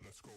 Let's go.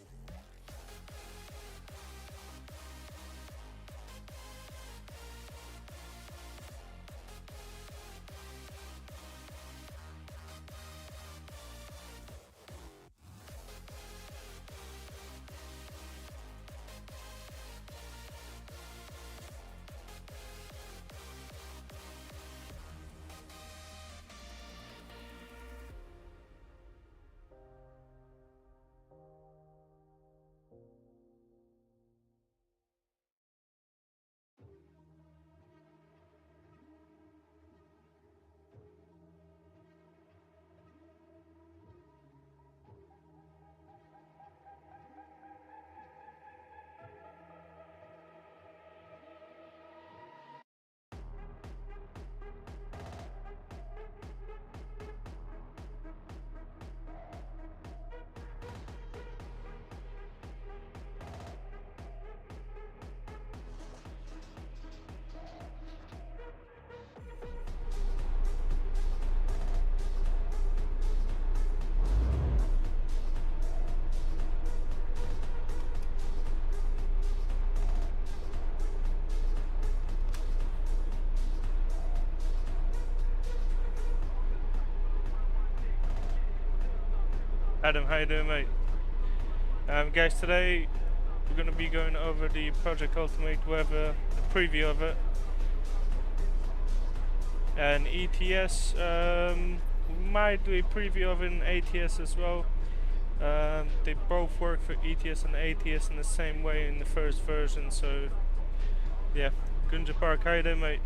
Adam, how you doing, mate? Guys, today we're going to be going over the Project Ultimate weather, the preview of it, and ETS. We might do a preview of an ATS as well. They both work for ETS and ATS in the same way in the first version, so yeah. Gunja Park, how you doing, mate?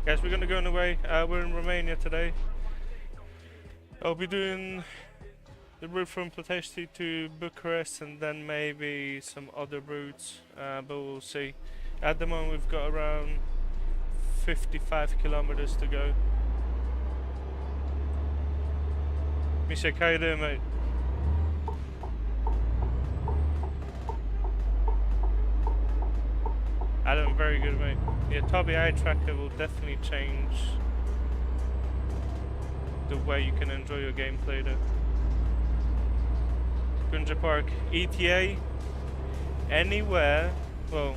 Guys, we're going to go on the way. We're in Romania today. I'll be doing the route from Ploiești to Bucharest and then maybe some other routes, but we'll see. At the moment we've got around 55 kilometers to go. Mishek, how you doing, mate? Adam, very good, mate. Yeah, Toby Eye Tracker will definitely change the way you can enjoy your gameplay there. Gunja Park, ETA, anywhere, well,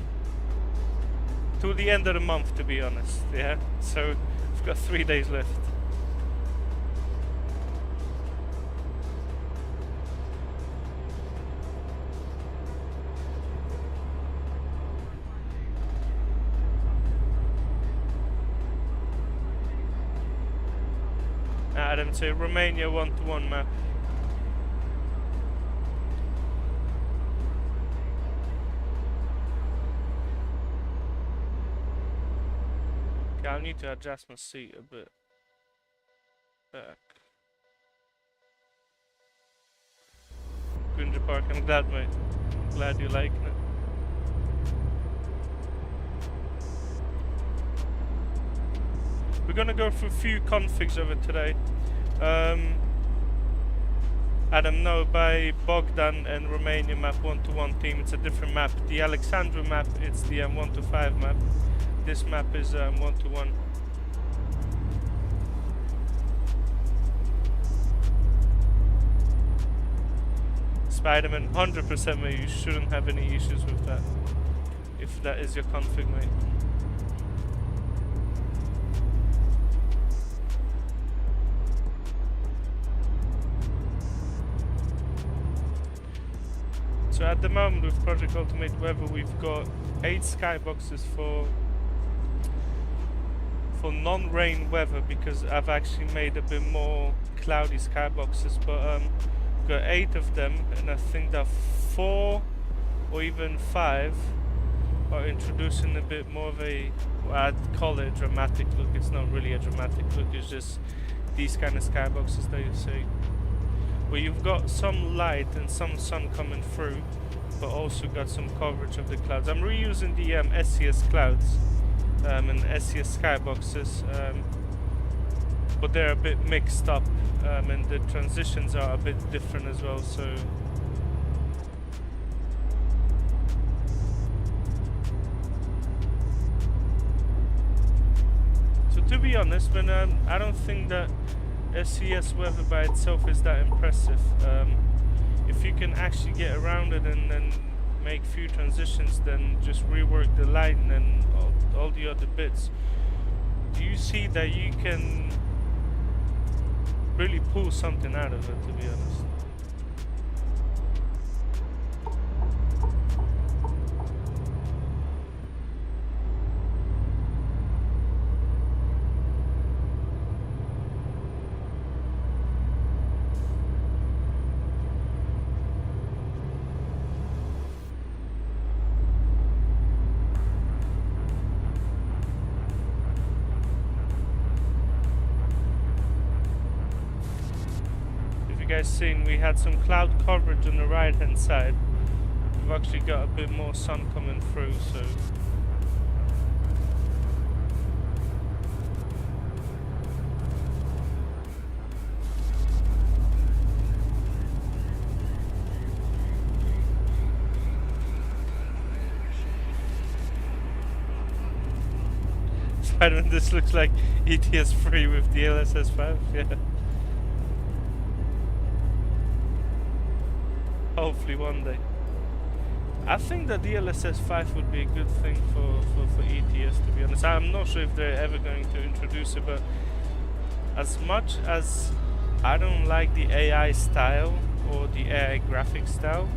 to the end of the month, to be honest, yeah? So, we've got 3 days left. Adam, say Romania 1-to-1 map. I need to adjust my seat a bit back. Gunja Park, I'm glad, mate. Glad you're liking it. We're gonna go through a few configs of it today. Adam, no, by Bogdan and Romania Map 1-to-1 team, it's a different map. The Alexandra map, it's the 1-to-5 map. This map is 1-to-1. Spider-Man, 100% mate, you shouldn't have any issues with that. If that is your config, mate. So at the moment with Project Ultimate Weather, we've got 8 skyboxes for non-rain weather, because I've actually made a bit more cloudy skyboxes, but we've got 8 of them, and I think that 4 or even 5 are introducing a bit more of a, well, I'd call it a dramatic look. It's not really a dramatic look, it's just these kind of skyboxes that you see, where you've got some light and some sun coming through, but also got some coverage of the clouds. I'm reusing the SCS clouds and SCS skyboxes, but they're a bit mixed up, and the transitions are a bit different as well. So to be honest, when I don't think that SCS weather by itself is that impressive. If you can actually get around it and then make few transitions, then just rework the light and all the other bits, do you see that you can really pull something out of it, to be honest? Seen, we had some cloud coverage on the right hand side. We've actually got a bit more sun coming through, so Spider-Man, this looks like ETS3 with the LSS5, yeah. Hopefully one day. I think that the LSS5 would be a good thing for ETS, to be honest. I'm not sure if they're ever going to introduce it, but as much as I don't like the AI style or the AI graphic style,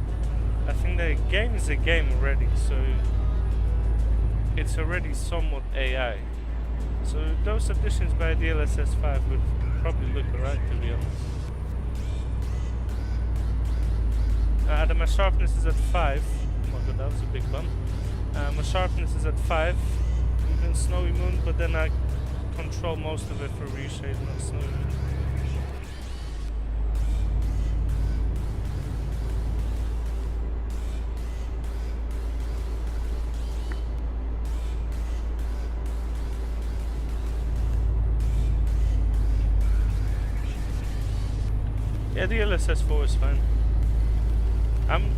I think the game is a game already, so it's already somewhat AI. So those additions by the LSS5 would probably look alright, to be honest. My sharpness is at 5. Oh my god, that was a big bump. My sharpness is at 5 in SnowyMoon, but then I control most of it for reshade, not SnowyMoon. Yeah, the LSS4 is fine. I'm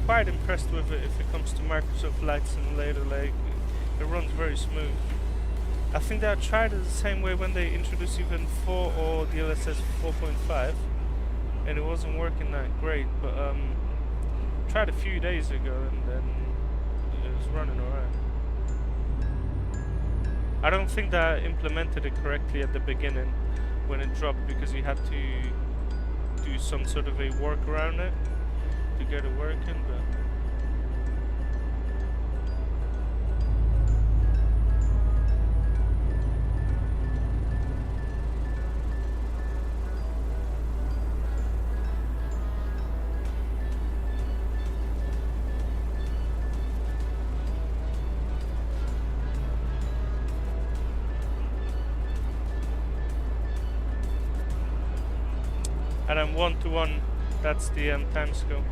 quite impressed with it if it comes to Microsoft Flight Simulator. Like, it runs very smooth. I think they tried it the same way when they introduced even 4 or the LSS 4.5, and it wasn't working that great. But tried a few days ago, and then it was running alright. I don't think that I implemented it correctly at the beginning when it dropped, because you had to do some sort of a work around it to get it working, but and I'm 1-to-1, that's the time scale.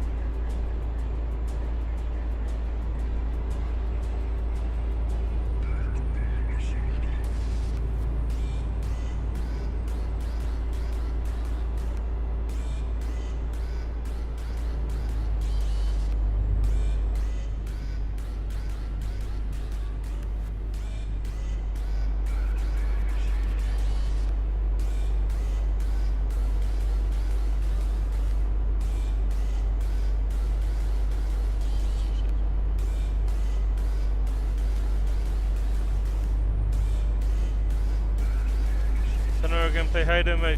Gameplay, hi there mate.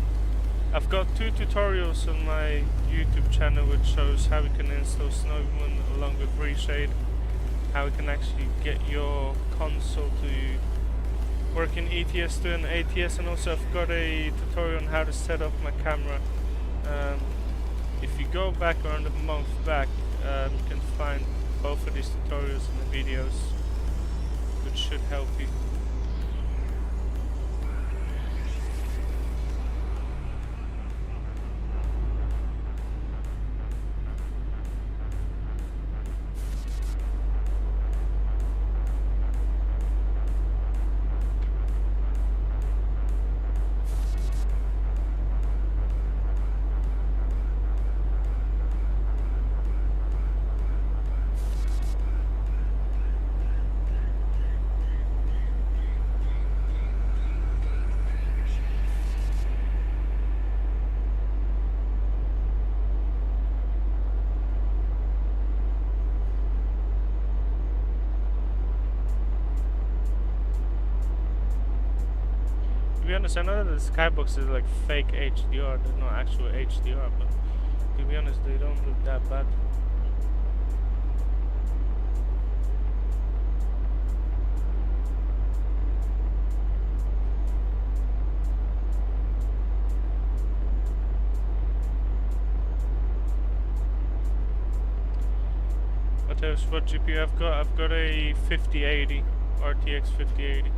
I've got 2 tutorials on my YouTube channel which shows how you can install SnowyMoon along with ReShade, how you can actually get your console to work in ETS2 and ATS, and also I've got a tutorial on how to set up my camera. If you go back around a month back, you can find both of these tutorials and the videos, which should help you. To be honest, I know that the Skybox is like fake HDR, they're not actual HDR, but to be honest, they don't look that bad. What else? What GPU I've got? I've got a 5080, RTX 5080.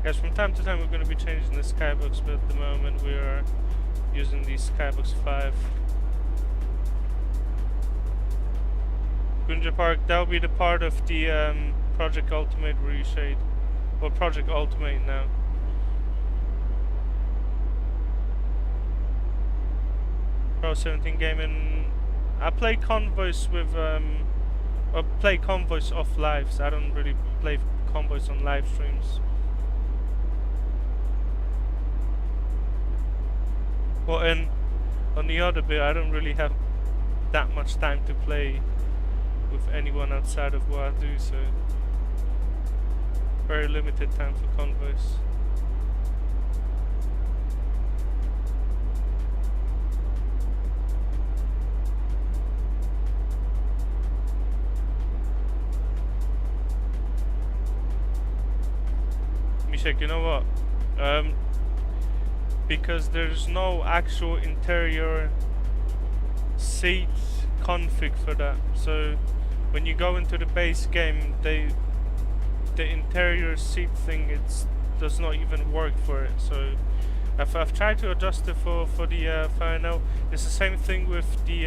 Guys, from time to time we're going to be changing the Skybox, but at the moment we are using the Skybox 5. Gunja Park, that'll be the part of the Project Ultimate ReShade, or Project Ultimate now. Pro 17 gaming. I play convoys with or play convoys off lives. I don't really play convoys on live streams. Well, and on the other bit, I don't really have that much time to play with anyone outside of what I do, so very limited time for convoys. Mishek, you know what? Because there's no actual interior seat config for that, so when you go into the base game, the interior seat thing does not even work for it. So I've tried to adjust it for the final. It's the same thing with the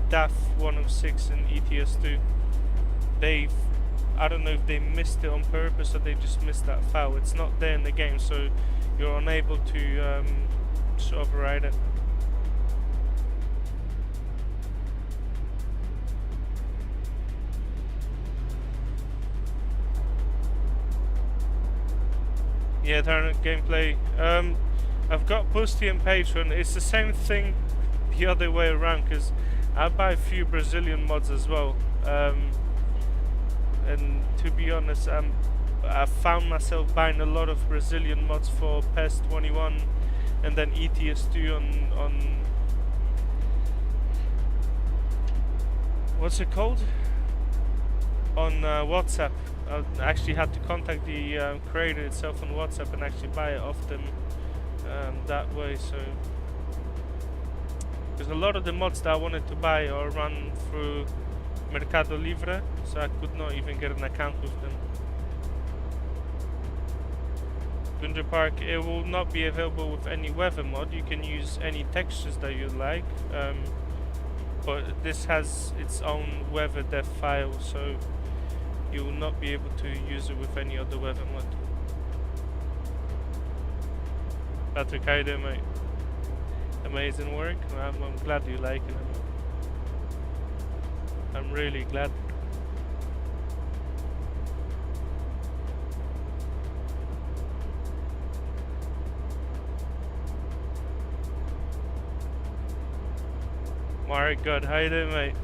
DAF 106 and ETS2. I don't know if they missed it on purpose or they just missed that file. It's not there in the game, so you're unable to just override it. Yeah, Turner gameplay. I've got Boosty and Patreon. It's the same thing the other way around, because I buy a few Brazilian mods as well. And to be honest, I found myself buying a lot of Brazilian mods for PES 21 and then ETS2 on what's it called? On WhatsApp. I actually had to contact the creator itself on WhatsApp and actually buy it off them that way. So, because a lot of the mods that I wanted to buy are run through Mercado Libre, so I could not even get an account with them. Gunja Park, it will not be available with any weather mod. You can use any textures that you like, but this has its own weather depth file, so you will not be able to use it with any other weather mod. Patrick, how you doing, mate? Amazing work. I'm glad you like it. I'm really glad. Alright, good. How you doing, mate?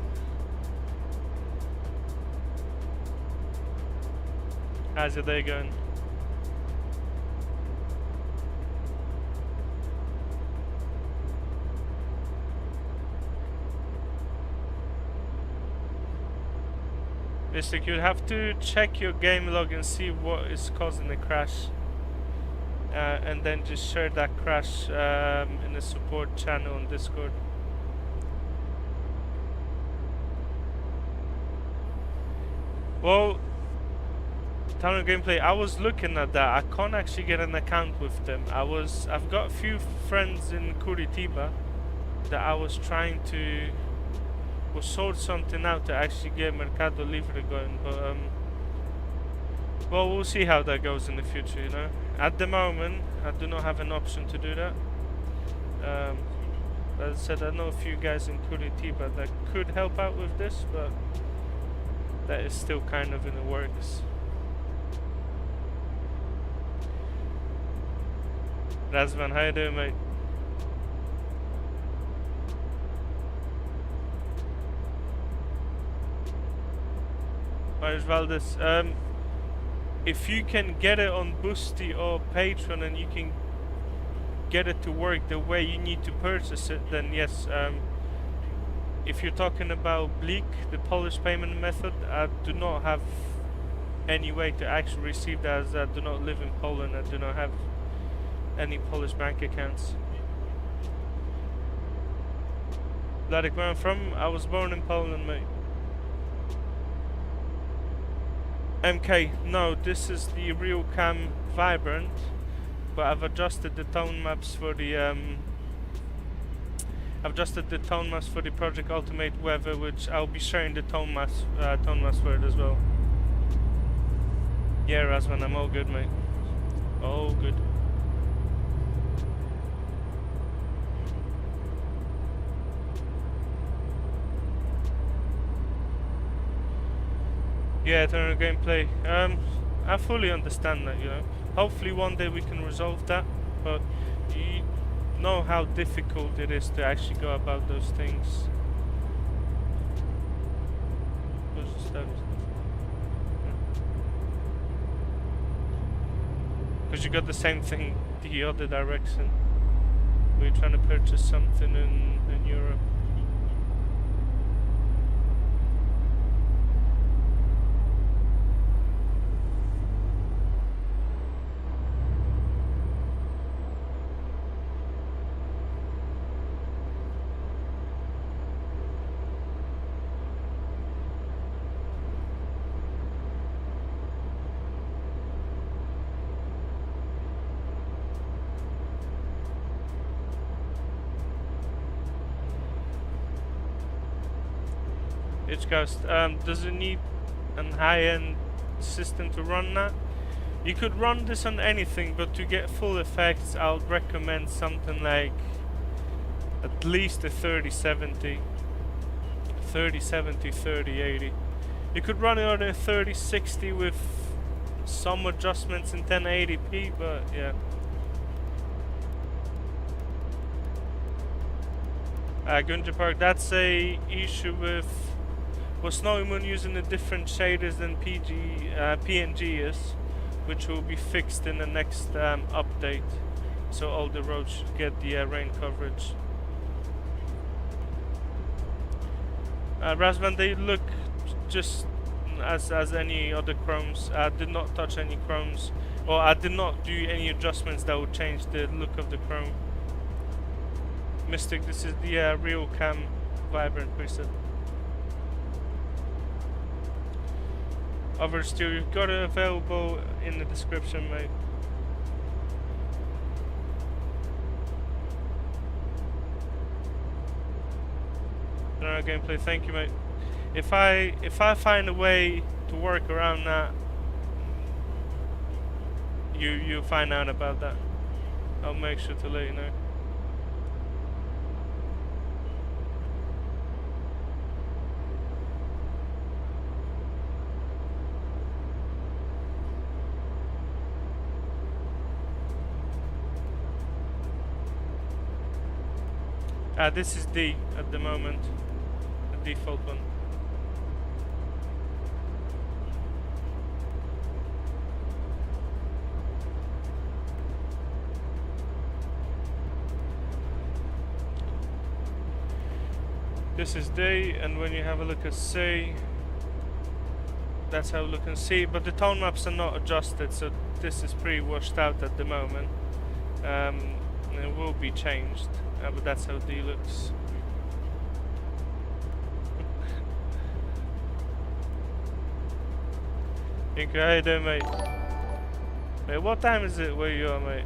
How's your day going? Mystic, you'd have to check your game log and see what is causing the crash. And then just share that crash in the support channel on Discord. Well, Town of Gameplay, I was looking at that. I can't actually get an account with them. I've got a few friends in Curitiba that I was trying to sort something out to actually get Mercado Libre going, but well, we'll see how that goes in the future, you know. At the moment, I do not have an option to do that. As I said, I know a few guys in Curitiba that could help out with this, but that is still kind of in the works. Razvan, how you doing, mate? Marius Valdez, if you can get it on Boosty or Patreon and you can get it to work the way you need to purchase it, then yes. If you're talking about Bleak, the Polish payment method, I do not have any way to actually receive that, as I do not live in Poland. I do not have any Polish bank accounts. Vladik, where I'm from, I was born in Poland, mate. MK, no, this is the RealCam Vibrant, but I've adjusted the tone maps for the Project Ultimate Weather, which I'll be sharing the tone maps for it as well. Yeah, Razvan, I'm all good, mate. All good. Yeah, turn of gameplay. I fully understand that, you know. Hopefully one day we can resolve that, but you know how difficult it is to actually go about those things. Because you got the same thing the other direction. We're trying to purchase something in Europe. Does it need a high-end system to run that? You could run this on anything, but to get full effects, I would recommend something like at least a 3070, 3080. You could run it on a 3060 with some adjustments in 1080p, but yeah. Gunja Park, that's a issue with SnowyMoon using a different shaders than PNG is, which will be fixed in the next update, so all the roads should get the rain coverage. Razvan, they look just as any other chromes. I did not touch any chromes, or I did not do any adjustments that would change the look of the chrome. Mystic, this is the RealCam Vibrant preset. Oversteer, you've got it available in the description, mate. General gameplay, thank you, mate. If I find a way to work around that, you find out about that. I'll make sure to let you know. This is D at the moment, the default one. This is D, and when you have a look at C, that's how we look and C, but the tone maps are not adjusted, so this is pretty washed out at the moment. It will be changed, but that's how D looks. Inca, how you doing, mate? Mate, what time is it where you are, mate?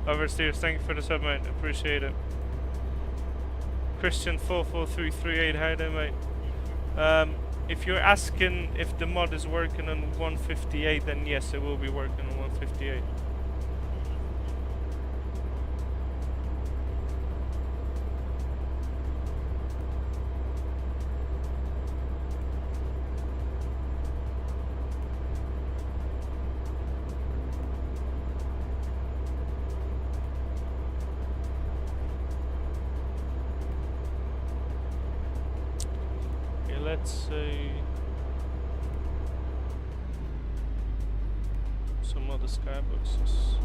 Oversteers, thank you for the sub, mate. Appreciate it. Christian 44338, how you doing, mate? If you're asking if the mod is working on 158, then yes, it will be working on 158. Let's say some other skyboxes.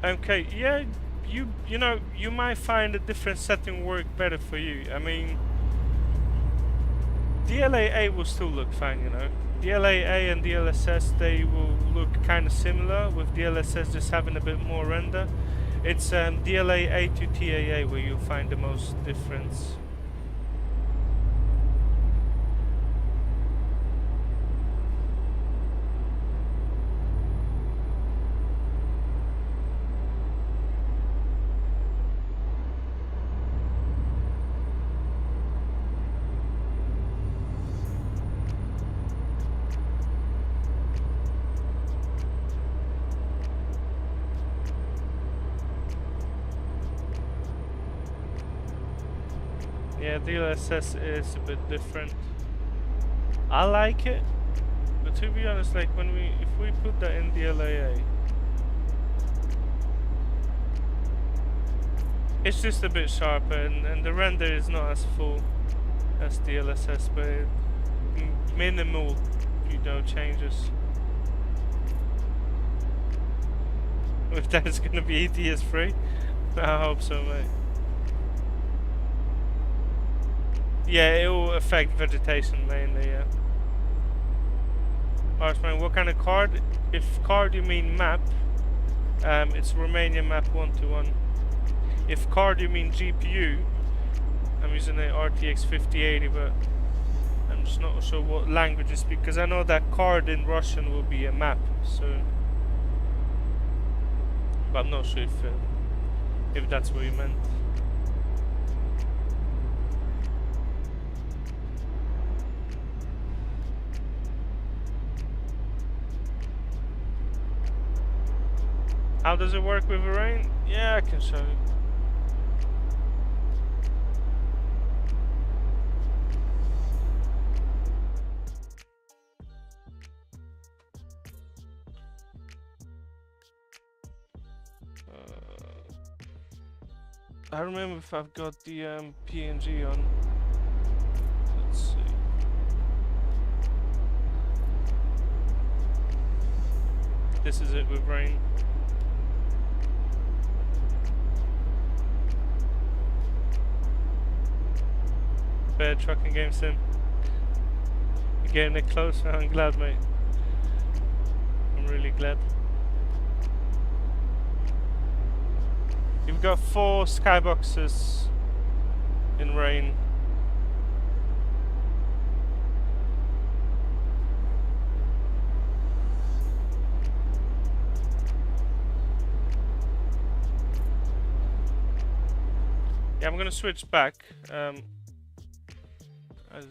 Okay, yeah, you know, you might find a different setting work better for you. I mean, DLAA will still look fine, you know. DLAA and DLSS, they will look kind of similar, with DLSS just having a bit more render. It's DLAA to TAA where you'll find the most difference. Yeah, DLSS is a bit different. I like it, but to be honest, like if we put that in DLAA, it's just a bit sharper, and the render is not as full as DLSS, but minimal, you know, changes. If that's gonna be ETS3, I hope so, mate. Yeah, it will affect vegetation mainly, yeah. Archman, what kind of card? If card you mean map, it's Romania Map 121. If card you mean GPU, I'm using an RTX 5080, but I'm just not sure what language you speak, because I know that card in Russian will be a map, so... But I'm not sure if that's what you meant. How does it work with the rain? Yeah, I can show you. I remember if I've got the PNG on. Let's see. This is it with rain. Bear trucking game sim. You're getting it closer. I'm glad, mate. I'm really glad. You've got 4 skyboxes in rain. Yeah, I'm gonna switch back. I've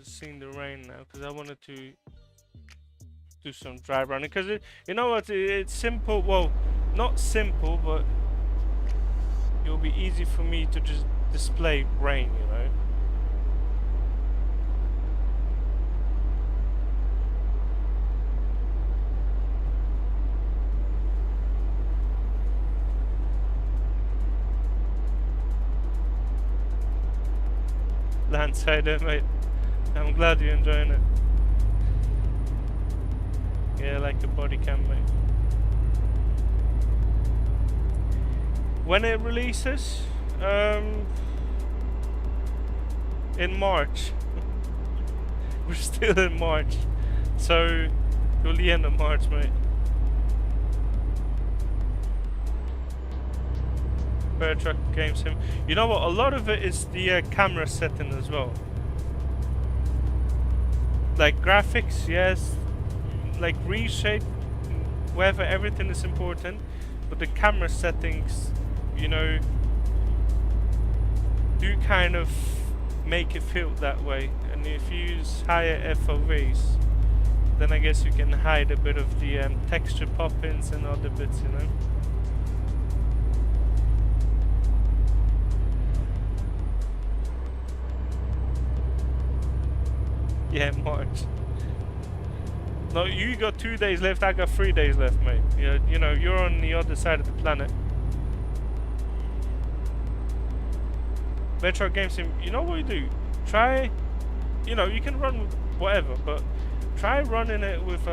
seen the rain now because I wanted to do some dry running. Because you know what? It's simple. Well, not simple, but it'll be easy for me to just display rain. You know. Landsider, mate. I'm glad you're enjoying it. Yeah, like a body cam, mate. When it releases, in March. We're still in March, so till the end of March, mate. Bear truck game sim. You know what? A lot of it is the camera setting as well. Like graphics, yes. Like reshade, wherever, everything is important. But the camera settings, you know, do kind of make it feel that way. And if you use higher FOVs, then I guess you can hide a bit of the texture pop-ins and other bits, you know. Yeah, March. No, you got 2 days left, I got 3 days left, mate. You know, you're on the other side of the planet. Metro Game Sim, you know what you do? Try, you know, you can run with whatever, but try running it with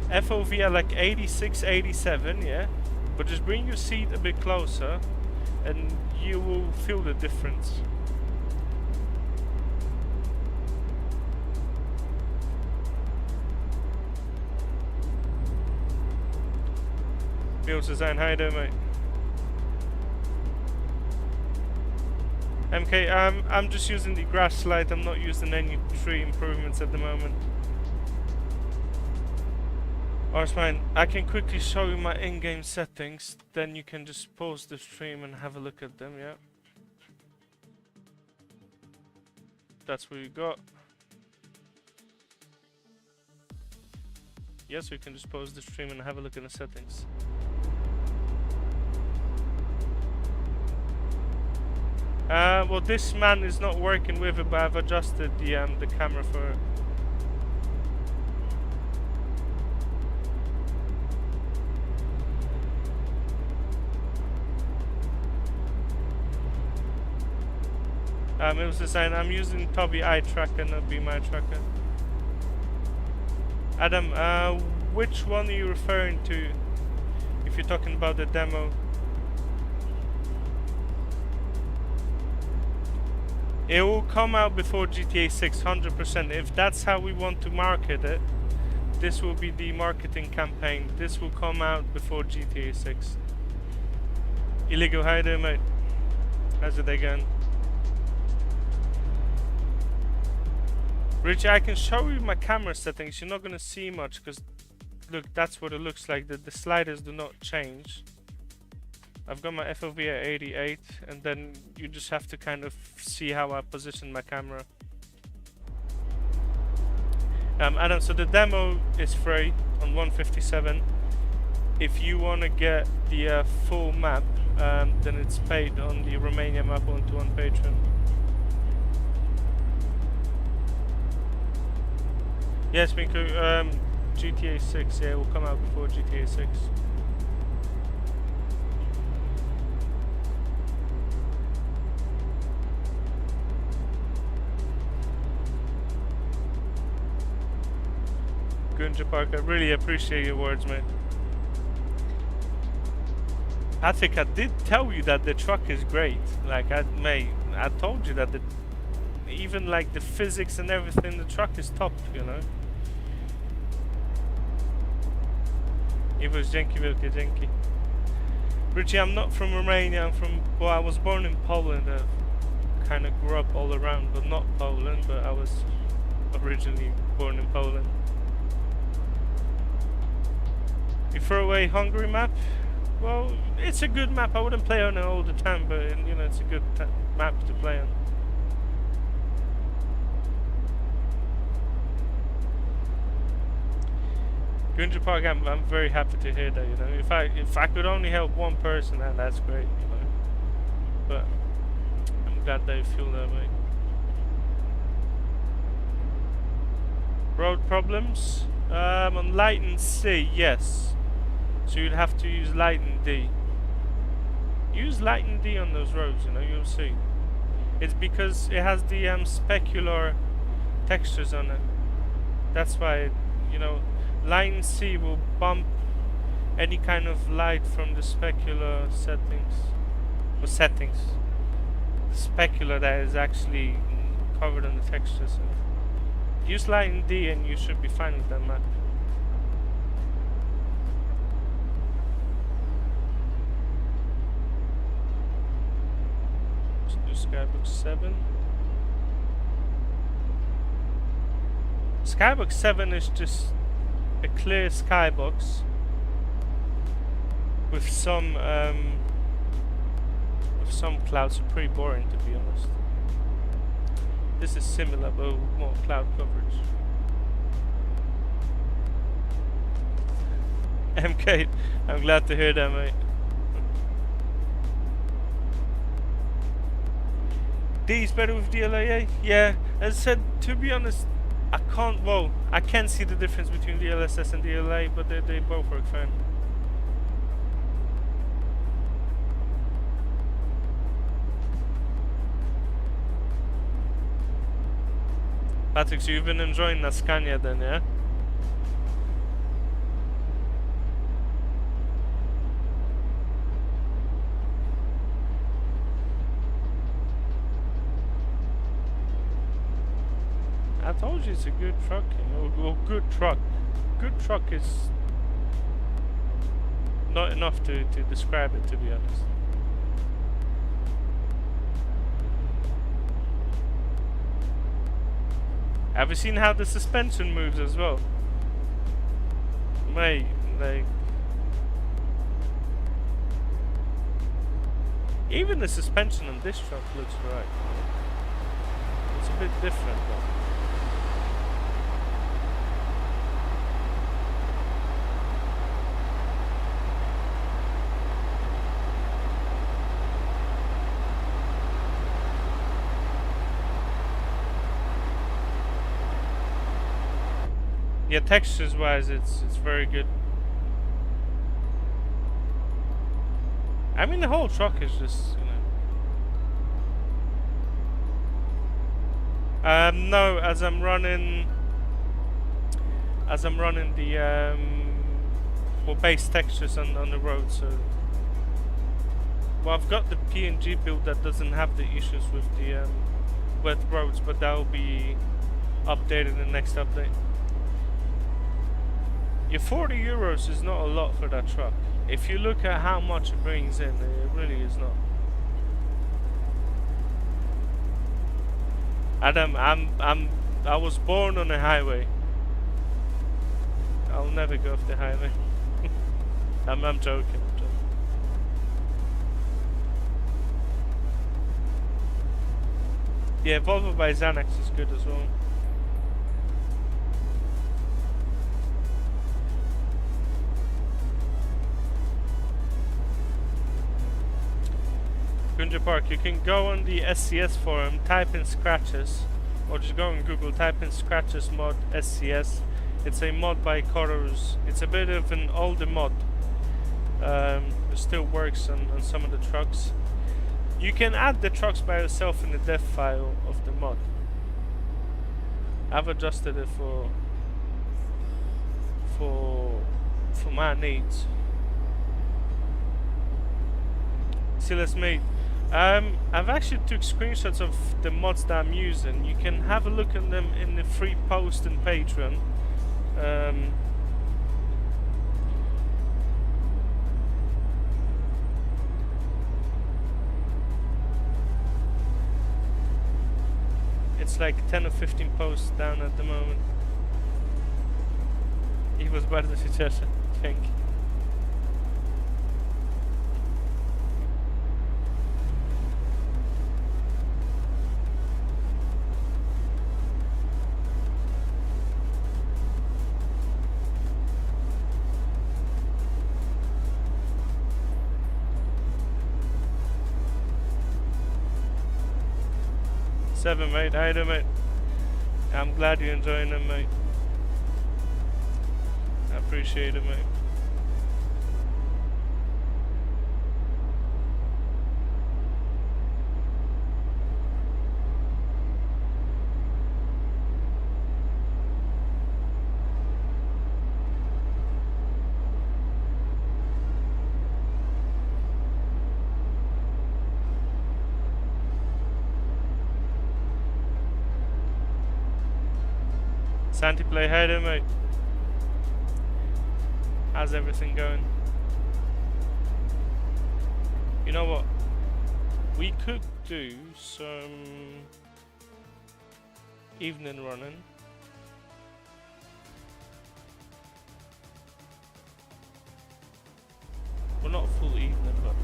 FOV at like 86, 87, yeah? But just bring your seat a bit closer and you will feel the difference. Build design, how you doing, mate? MK, I'm just using the grass slide. I'm not using any tree improvements at the moment. Arsmine, I can quickly show you my in-game settings. Then you can just pause the stream and have a look at them, yeah? That's what you got. Yes, we can just pause the stream and have a look at the settings. Well, this man is not working with it, but I've adjusted the camera for it. It was designed. I'm using Toby eye tracker, not Be My tracker. Adam, which one are you referring to? If you're talking about the demo. It will come out before GTA 6, 100%. If that's how we want to market it, this will be the marketing campaign. This will come out before GTA 6. Illegal, how you doing, mate? How's it going? Richie, I can show you my camera settings. You're not going to see much because, look, that's what it looks like. The sliders do not change. I've got my FOV at 88, and then you just have to kind of see how I position my camera. Adam, so the demo is free on 157. If you want to get the full map, then it's paid on the Romania Map on Patreon. Yes, Minku, GTA 6, yeah, will come out before GTA 6. Gunja Park, I really appreciate your words, mate. Patrick, I did tell you that the truck is great. Like, I told you that even like the physics and everything, the truck is top, you know. Ivo's dzięki wielkie, dzięki. Richie, I'm not from Romania, well, I was born in Poland. Kind of grew up all around, but not Poland, but I was originally born in Poland. You throw away Hungary map? Well, it's a good map. I wouldn't play on it all the time, but you know, it's a good map to play on. Gunja Park, I'm very happy to hear that. You know, if I could only help one person, then that's great. You know, but I'm glad that you feel that way. Road problems on light and C, yes. So you'd have to use light and D. Use light and D on those roads, you know, you'll see. It's because it has the specular textures on it. That's why, you know, light and C will bump any kind of light from the specular settings. Or settings. The specular that is actually covered on the textures. So use light and D and you should be fine with that map. Skybox 7. Skybox 7 is just a clear skybox with some clouds. Pretty boring, to be honest. This is similar but with more cloud coverage. MK, I'm glad to hear that, mate. D is better with DLA? Yeah, as I said, to be honest, I can see the difference between DLSS and DLA, but they both work fine. Patrick, so you've been enjoying Nascania then, yeah? I told you it's a good truck, you know. Well, good truck. Good truck is not enough to describe it, to be honest. Have you seen how the suspension moves as well? Mate, like... even the suspension on this truck looks right. It's a bit different though. Yeah, textures wise, it's very good. I mean, the whole truck is just, you know. No, as I'm running the well, base textures on the road. So, well, I've got the PNG build that doesn't have the issues with the wet roads, but that will be updated in the next update. Your 40 euros is not a lot for that truck. If you look at how much it brings in, it really is not. Adam, I was born on a highway. I'll never go off the highway. I'm joking. Yeah, Volvo by Xanax is good as well. Gunja Park, you can go on the SCS forum, type in scratches, or just go on Google, type in scratches mod SCS. It's a mod by Koros. It's a bit of an older mod. It still works on some of the trucks. You can add the trucks by yourself in the dev file of the mod. I've adjusted it for my needs. Silas mate. I've actually took screenshots of the mods that I'm using. You can have a look at them in the free post and Patreon. It's like 10 or 15 posts down at the moment. I was bardzo się cieszę. Dzięki. Seven, mate. How you doing, mate? I'm glad you're enjoying them, mate. I appreciate it, mate. Santi play, how you doing, mate? How's everything going? You know what? We could do some evening running. Well, not a full evening, but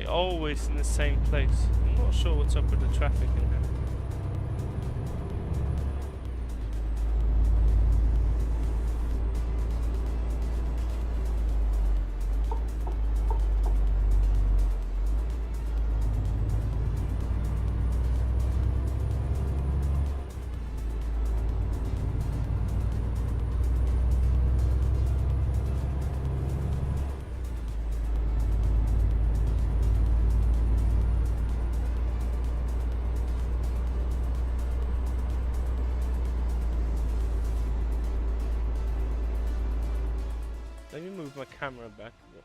always in the same place. I'm not sure what's up with the traffic in here. Let me move my camera back a bit.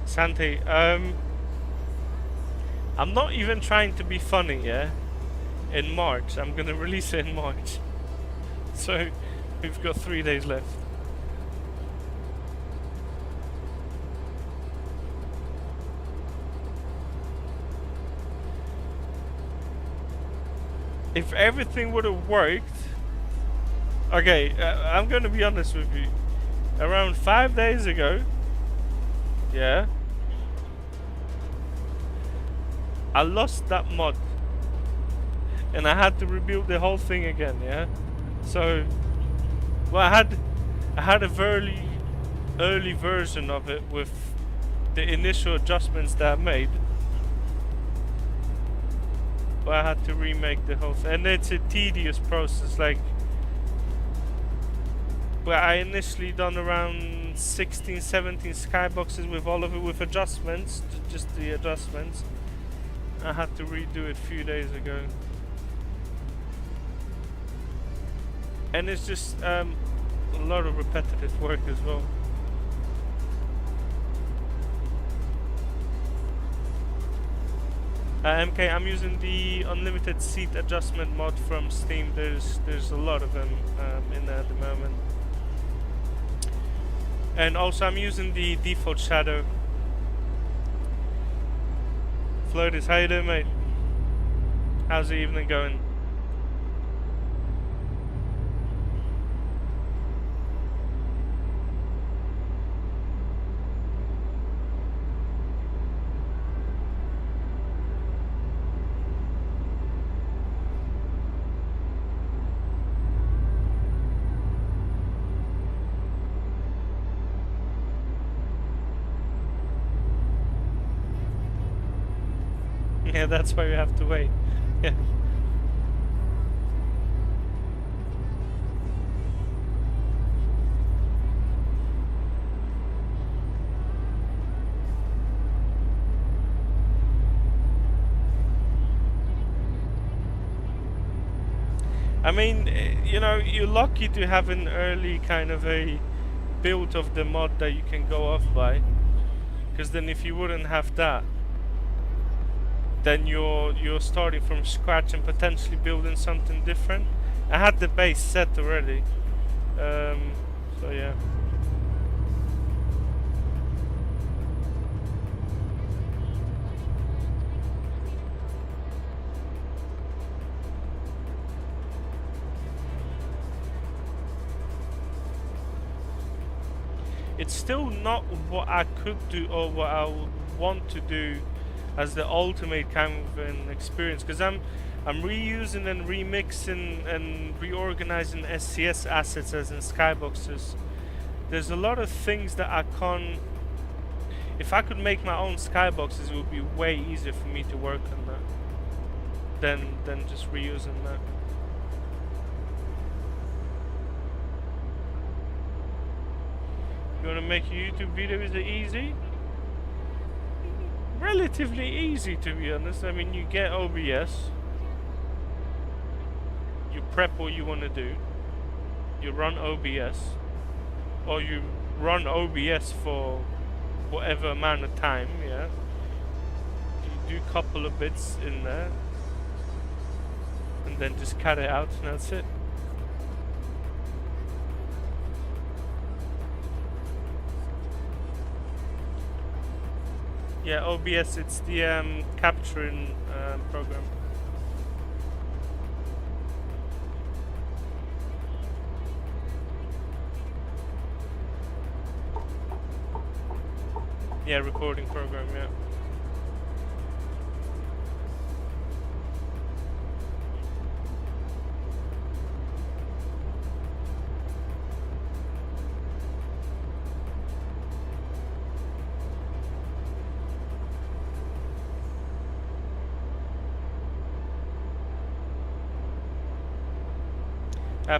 Santi, I'm not even trying to be funny, yeah? In March, I'm gonna release it in March. So, we've got 3 days left. If everything would have worked... Okay, I'm gonna be honest with you. Around 5 days ago... Yeah? I lost that mod. And I had to rebuild the whole thing again, yeah? So, well, I had a very early version of it with the initial adjustments that I made. But I had to remake the whole thing. And it's a tedious process, like... Well, I initially done around 16, 17 skyboxes with all of it with adjustments, just the adjustments. I had to redo it a few days ago. And it's just a lot of repetitive work as well. MK, I'm using the unlimited seat adjustment mod from Steam. There's a lot of them in there at the moment. And also I'm using the default shadow. Floatus, how you doing, mate? How's the evening going? Yeah, that's why we have to wait. Yeah. I mean, you know, you're lucky to have an early kind of a build of the mod that you can go off by, because then if you wouldn't have that, then you're starting from scratch and potentially building something different. I had the base set already, so yeah. It's still not what I could do or what I would want to do as the ultimate kind of an experience, because I'm reusing and remixing and reorganizing SCS assets as in skyboxes. There's a lot of things that I can't. If I could make my own skyboxes, it would be way easier for me to work on that than just reusing that. You want to make a YouTube video? Is it easy? Relatively easy, to be honest. I mean, you get OBS, you prep what you want to do, you run OBS, or you run OBS for whatever amount of time, yeah. You do a couple of bits in there, and then just cut it out, and that's it. Yeah, OBS, it's the capturing program. Yeah, recording program, yeah.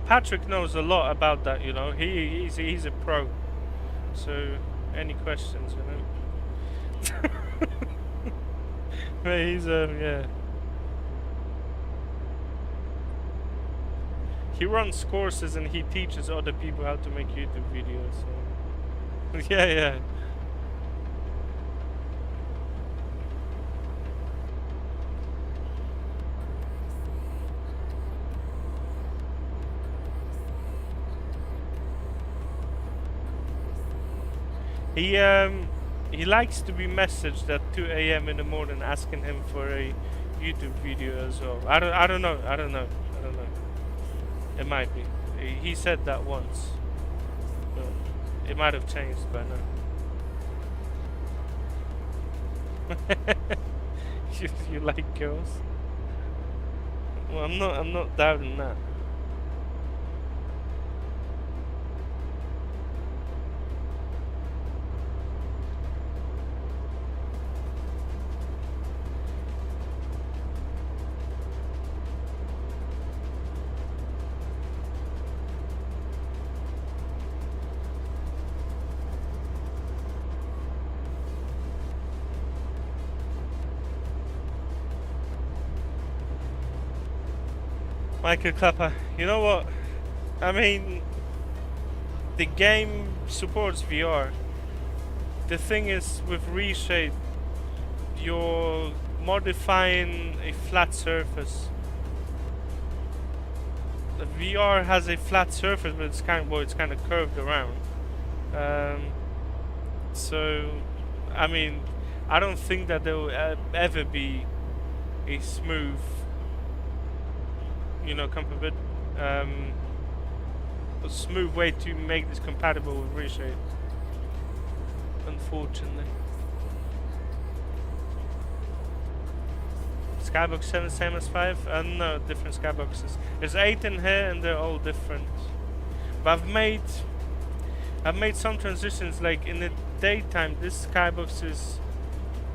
Patrick knows a lot about that, you know. He's a pro. So, any questions, you know? But he's yeah. He runs courses and he teaches other people how to make YouTube videos. So. Yeah, yeah. He likes to be messaged at 2 a.m. in the morning asking him for a YouTube video as well. I don't know. It might be. He said that once. But it might have changed by now. you like girls? Well, I'm not doubting that. Michael Clapper, you know what? I mean, the game supports VR. The thing is, with ReShade, you're modifying a flat surface. The VR has a flat surface, but it's kind of curved around. So, I mean, I don't think that there will ever be a smooth, you know, a smooth way to make this compatible with ReShade, unfortunately. Skybox 7 same as 5? No, different skyboxes. There's 8 in here and they're all different. But I've made some transitions, like in the daytime this skybox is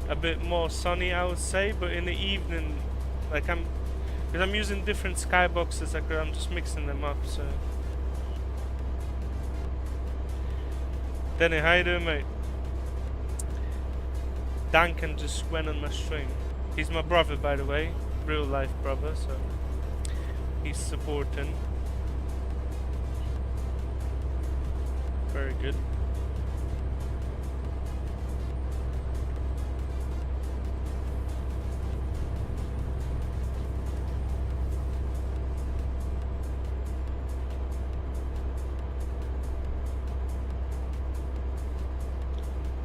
a bit more sunny, I would say, but in the evening, like because I'm using different skyboxes, like I'm just mixing them up. So, Denny, how you doing, mate? Duncan just went on my stream. He's my brother, by the way, real life brother. So he's supporting. Very good.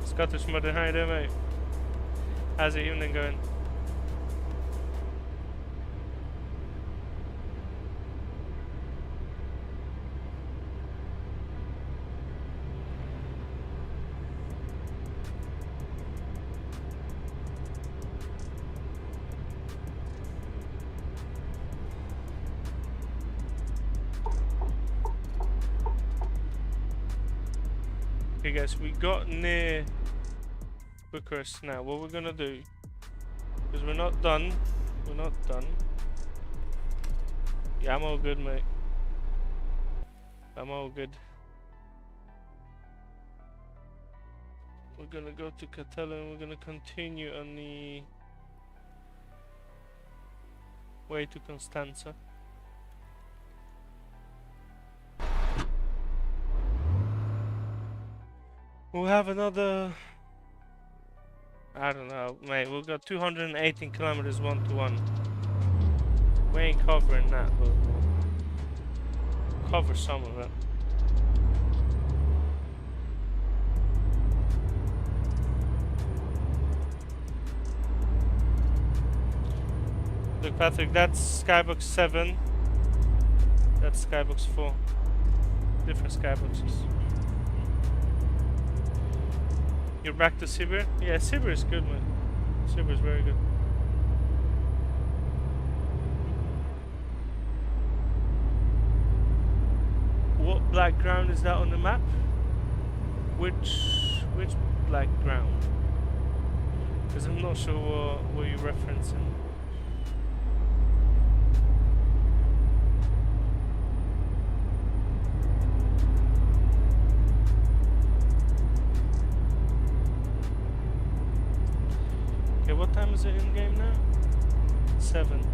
Scottish mother, how you doing, mate? How's the evening going? Okay guys, we got near Bucharest now. What we're gonna do, because we're not done. Yeah, I'm all good, mate. I'm all good. We're gonna go to Catella and we're gonna continue on the way to Constanza. We'll have another, I don't know, mate. We've got 218 kilometers 1-to-1. We ain't covering that, but we'll cover some of it. Look, Patrick, that's Skybox 7. That's Skybox 4. Different Skyboxes. You're back to Sibir? Yeah, Sibir is good, man. Sibir is very good. What black ground is that on the map? Which black ground? Because I'm not sure what you're referencing. What time is it in game now? 7.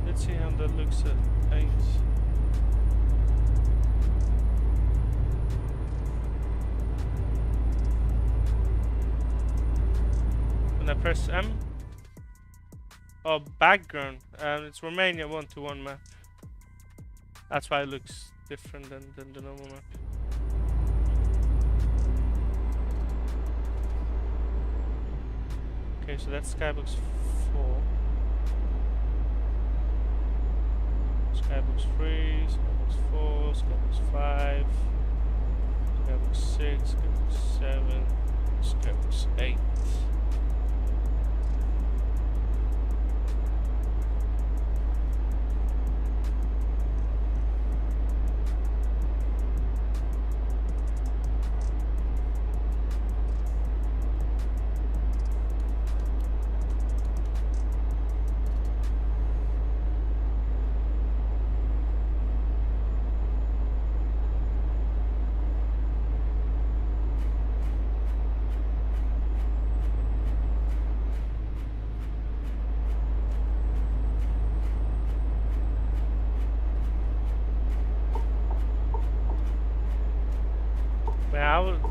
Let's see how that looks at 8. When I press M. Oh, background. It's Romania 1-to-1 map. That's why it looks different than the normal map. Okay, so that's Skybox 4. Skybox 3, Skybox 4, Skybox 5, Skybox 6, Skybox 7, Skybox 8.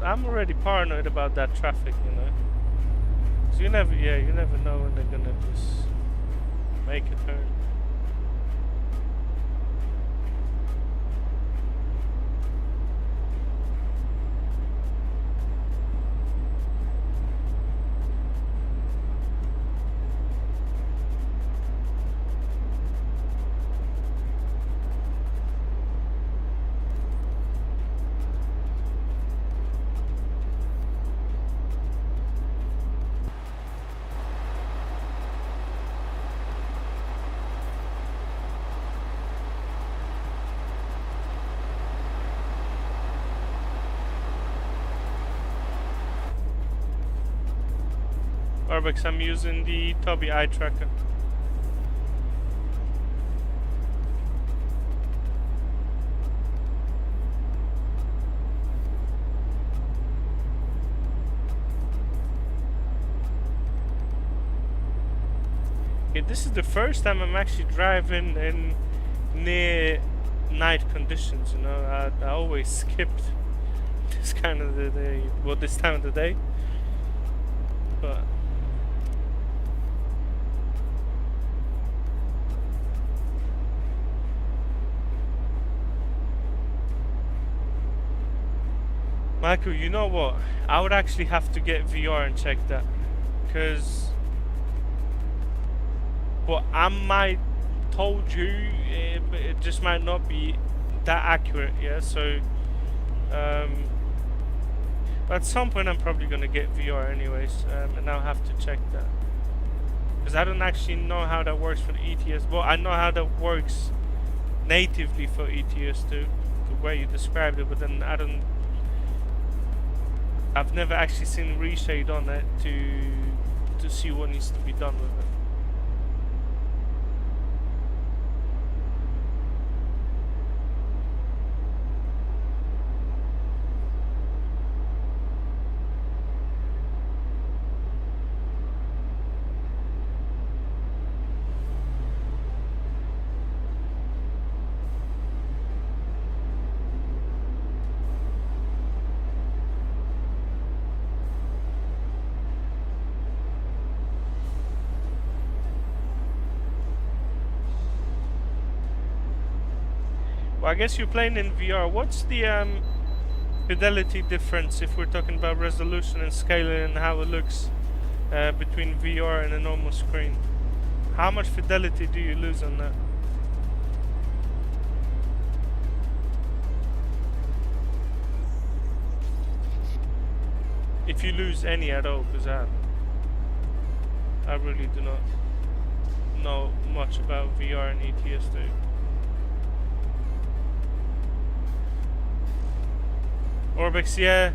I'm already paranoid about that traffic, you know. 'Cause you never know when they're gonna just make a turn. Urbex, I'm using the Tobii eye tracker. Okay, this is the first time I'm actually driving in near night conditions, you know. I always skipped this kind of the day, well, this time of the day, but Michael, you know what? I would actually have to get VR and check that, because what I might told you, it just might not be that accurate, yeah. So, but at some point I'm probably gonna get VR anyways, and I'll have to check that, because I don't actually know how that works for the ETS. Well, I know how that works natively for ETS2, the way you described it, but then I've never actually seen reshade on it to see what needs to be done with it. Well, I guess you're playing in VR. What's the fidelity difference if we're talking about resolution and scaling and how it looks between VR and a normal screen? How much fidelity do you lose on that? If you lose any at all, because I really do not know much about VR and ETS2. Orbex, yeah.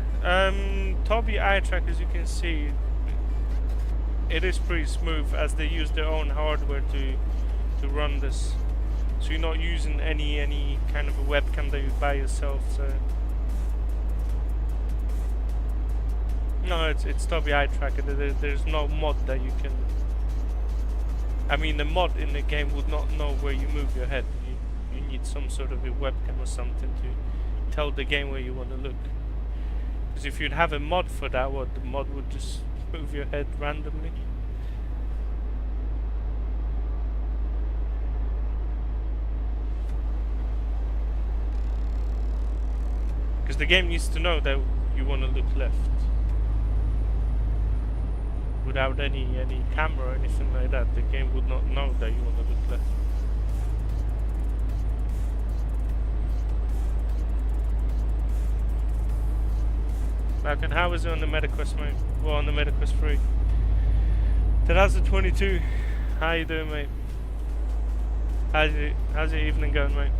Tobii eye track, as you can see, it is pretty smooth, as they use their own hardware to run this. So you're not using any kind of a webcam that you buy yourself. So no, it's Tobii eye tracker. There's no mod that you can. I mean, the mod in the game would not know where you move your head. You need some sort of a webcam or something to tell the game where you want to look. Because if you'd have a mod for that, what, the mod would just move your head randomly? Because the game needs to know that you want to look left. Without any camera or anything like that, the game would not know that you want to look left. Malcolm, how is it on the MetaQuest, mate? Well, on the MetaQuest 3. 2022. How you doing, mate? How's your evening going, mate?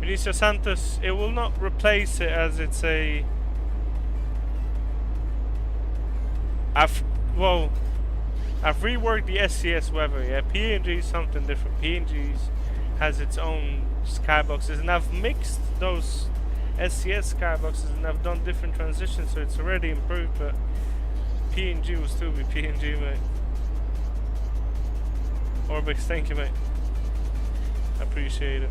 Benicio Santos, it will not replace it, as it's a... I've reworked the SCS weather, yeah. PNG is something different. PNG has its own skyboxes, and I've mixed those SCS skyboxes and I've done different transitions, so it's already improved, but PNG will still be PNG, mate. Orbix, thank you, mate. I appreciate it.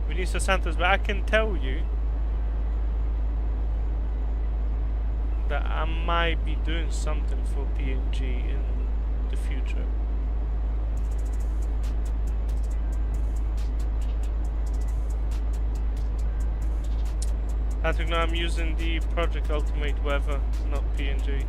Benicio Santos, but I can tell you that I might be doing something for PNG in the future. I think now I'm using the Project Ultimate Weather, not PNG.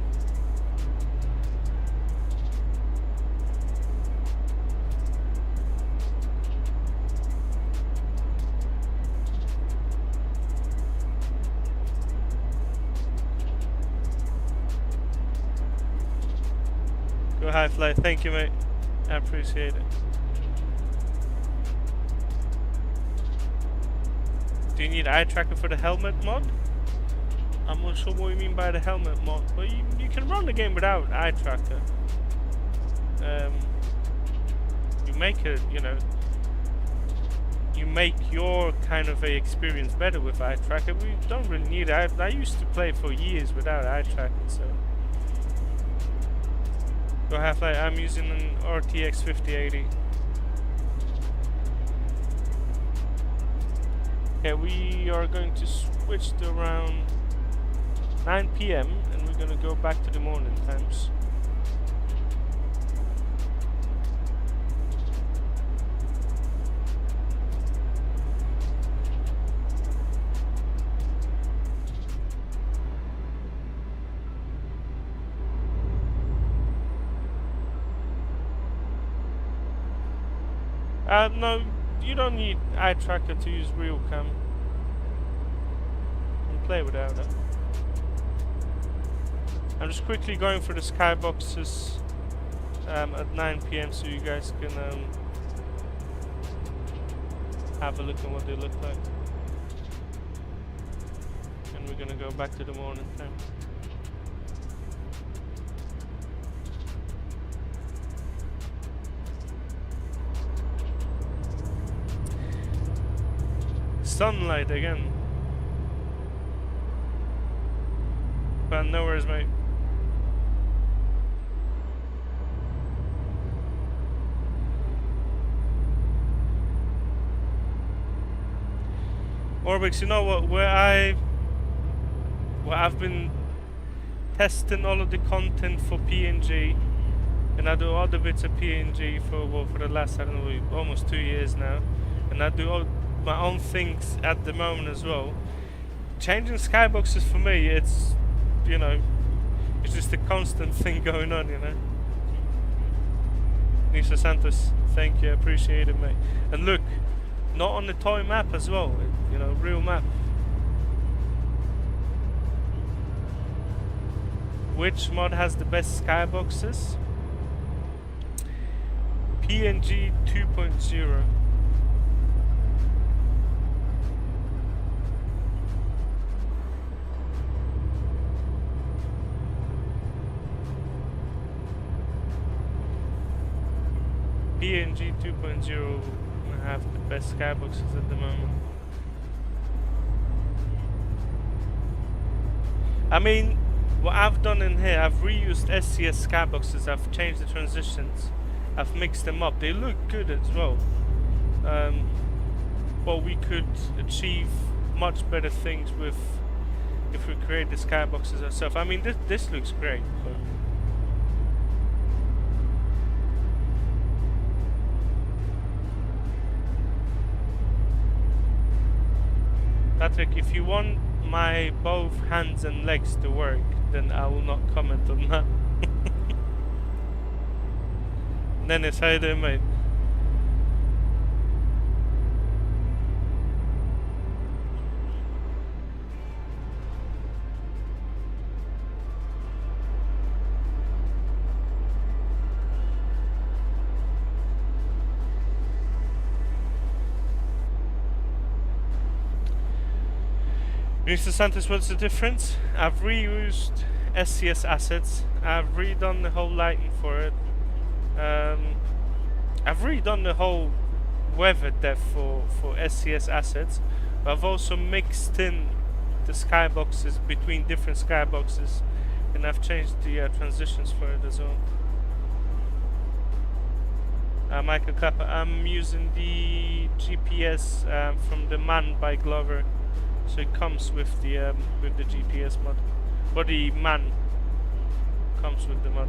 Go high fly. Thank you, mate. I appreciate it. Do you need eye tracker for the helmet mod? I'm not sure what you mean by the helmet mod, but you can run the game without eye tracker. You make it, you know, you make your kind of a experience better with eye tracker. We don't really need it. I used to play for years without eye tracking, so. Go Half-Life. I'm using an RTX 5080. Okay, we are going to switch to around 9 PM and we're going to go back to the morning times. No, you don't need eye tracker to use RealCam. You can play without it. I'm just quickly going for the skyboxes at 9 PM so you guys can have a look at what they look like. And we're gonna go back to the morning time. Sunlight again. But no worries, mate. Orbix, you know what? I've been testing all of the content for PNG, and I do other bits of PNG for the last, I don't know, almost 2 years now, and I do all my own things at the moment as well. Changing skyboxes for me, it's, you know, it's just a constant thing going on, you know. Nisa Santos, thank you, I appreciate it, mate. And look, not on the toy map as well, you know, real map. Which mod has the best skyboxes? PNG 2.0. PNG 2.0 have the best skyboxes at the moment. I mean, what I've done in here, I've reused SCS skyboxes, I've changed the transitions, I've mixed them up. They look good as well. But we could achieve much better things with if we create the skyboxes ourselves. I mean, this looks great. But Patrick, if you want my both hands and legs to work, then I will not comment on that. Dennis, how you doing, mate? Mr. Santos, what's the difference? I've reused SCS assets. I've redone the whole lighting for it. I've redone the whole weather depth for SCS assets. But I've also mixed in the skyboxes between different skyboxes, and I've changed the transitions for it as well. Michael Clapper, I'm using the GPS from the MAN by Gloover. So it comes with the GPS mod, or the MAN comes with the mod.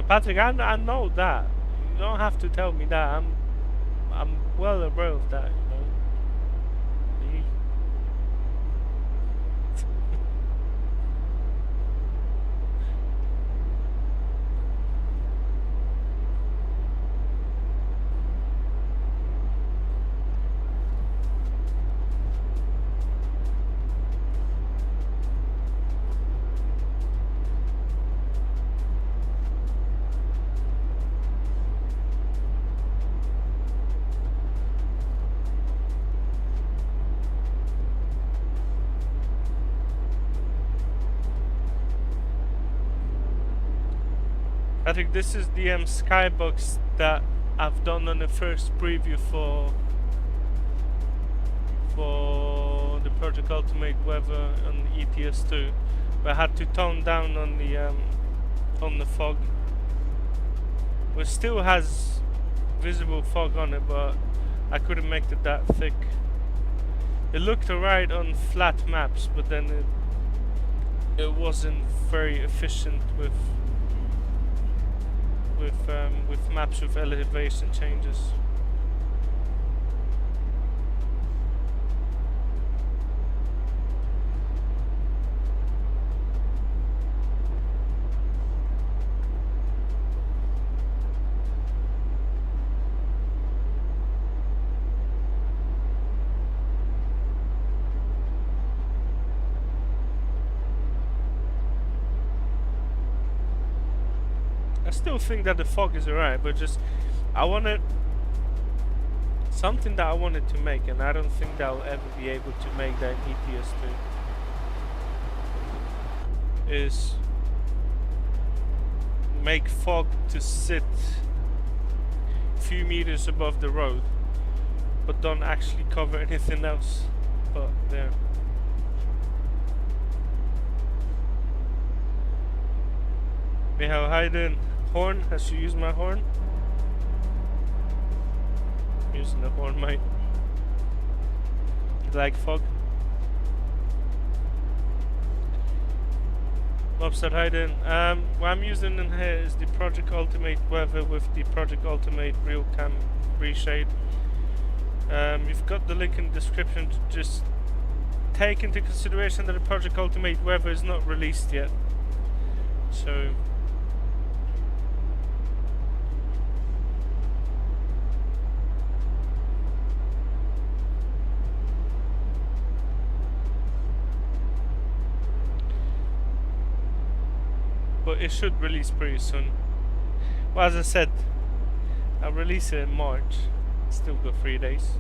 Patrick, I know that. You don't have to tell me that. I'm well aware of that, you know. I think this is the Skybox that I've done on the first preview for the Project Ultimate Weather on ETS2, but I had to tone down on the fog. It still has visible fog on it, but I couldn't make it that thick. It looked alright on flat maps, but then it wasn't very efficient with maps with elevation changes. I still think that the fog is alright, but just I wanted something that I wanted to make, and I don't think that I'll ever be able to make that in ETS2, is make fog to sit a few meters above the road, but don't actually cover anything else but there. Michał, how you doing? Horn? Has she used my horn? I'm using the horn, mate. You like fog? Upside, how you doing? What I'm using in here is the Project Ultimate Weather with the Project Ultimate RealCam ReShade. You've got the link in the description to just take into consideration that the Project Ultimate Weather is not released yet. So but it should release pretty soon. Well, as I said, I'll release it in March. Still got 3 days.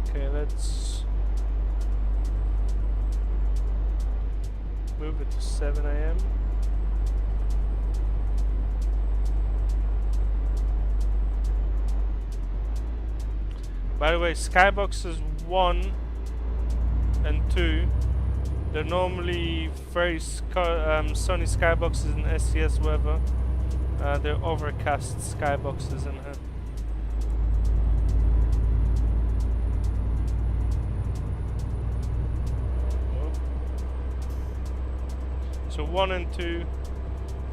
Okay, let's move it to 7 AM. By the way, Skyboxes 1 and 2, they're normally very sunny skyboxes in SCS weather. They're overcast skyboxes in here. So 1 and 2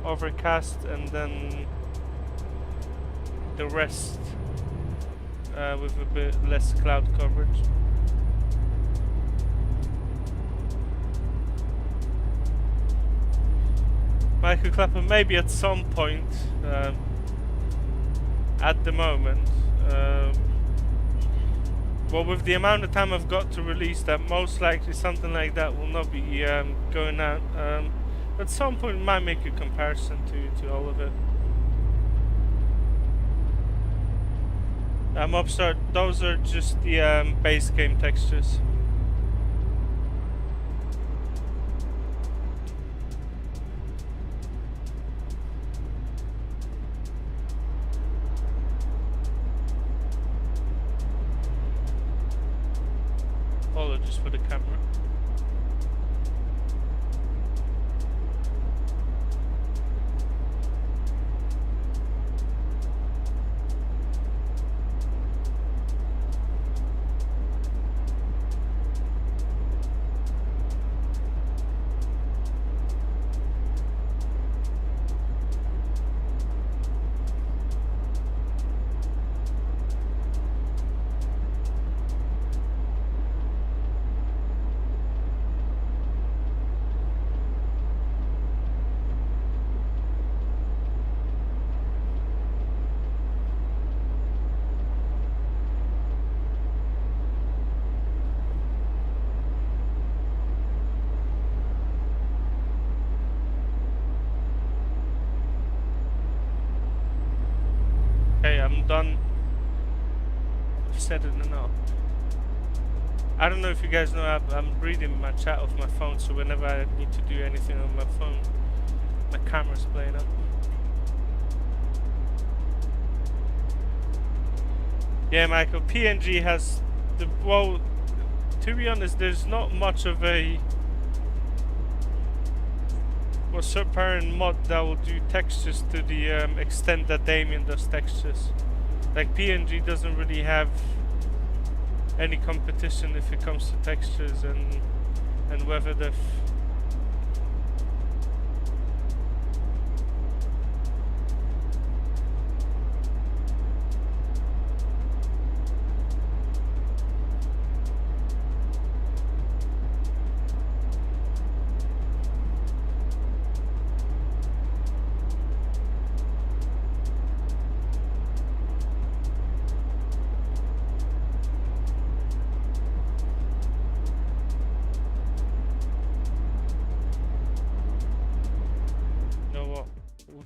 overcast, and then the rest with a bit less cloud coverage. Michael Clapper, maybe at some point. At the moment, well, with the amount of time I've got to release that, most likely something like that will not be going out. At some point, might make a comparison to all of it. Upstart, those are just the base game textures. All are just for the camera. Okay, I'm done. I've said it enough. I don't know if you guys know, I'm reading my chat off my phone, so whenever I need to do anything on my phone, my camera's playing up. Yeah, Michael, PNG has the, well, to be honest, there's not much of a certain mod that will do textures to the extent that Damien does textures. Like PNG doesn't really have any competition if it comes to textures and weather depth.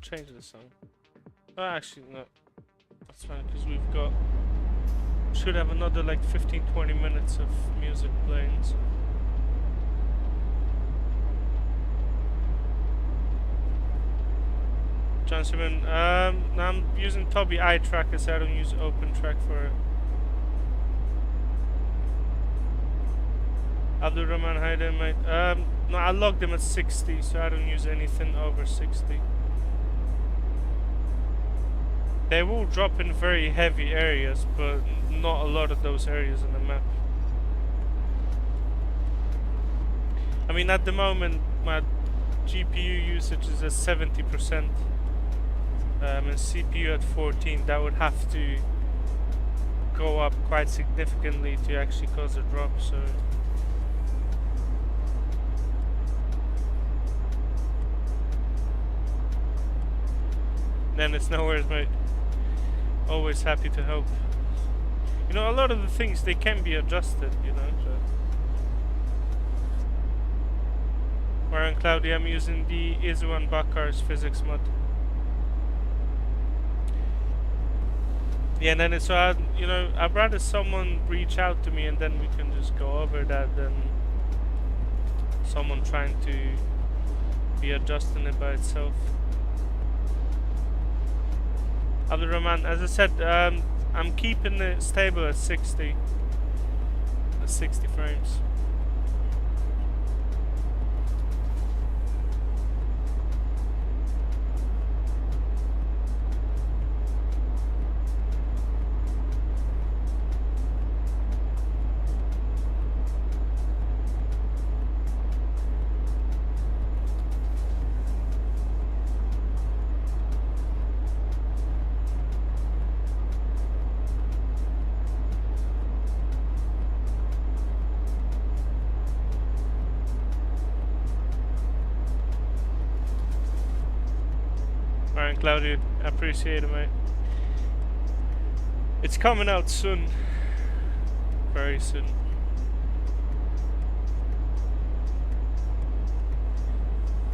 Change the song. Oh, actually, no. That's fine, because we've got... should have another like 15-20 minutes of music playing, so... Johnson, I'm using Toby eye tracker, so I don't use OpenTrack for it. Abdurrahman, hi there, mate. No, I logged them at 60, so I don't use anything over 60. They will drop in very heavy areas, but not a lot of those areas on the map. I mean, at the moment, my GPU usage is at 70%, and CPU at 14. That would have to go up quite significantly to actually cause a drop, so... Then it's no worries, mate. Always happy to help. You know, a lot of the things, they can be adjusted, you know. So. Warren Cloudy, I'm using the Izuan Bakar's physics mod. Yeah, and then it's, so you know, I'd rather someone reach out to me and then we can just go over that than someone trying to be adjusting it by itself. Abdurrahman, as I said, I'm keeping it stable at 60 frames. Claudio, I appreciate it, mate. It's coming out soon. Very soon.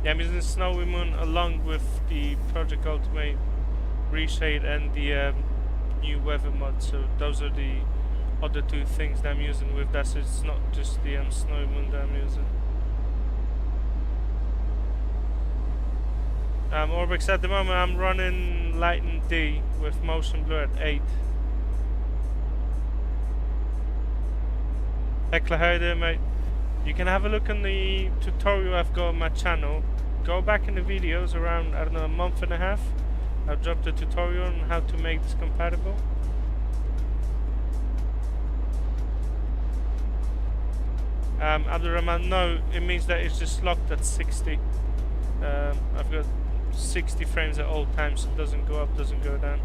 Yeah, I'm using SnowyMoon along with the Project Ultimate ReShade and the new weather mod. So those are the other two things that I'm using with that. So it's not just the SnowyMoon that I'm using. Orbix, at the moment I'm running Lighten D with motion blur at 8. Hecla, how there, mate? You can have a look on the tutorial I've got on my channel. Go back in the videos around, I don't know, a month and a half. I've dropped a tutorial on how to make this compatible. Abdurrahman, no, it means that it's just locked at 60. I've got 60 frames at all times, so it doesn't go up, doesn't go down.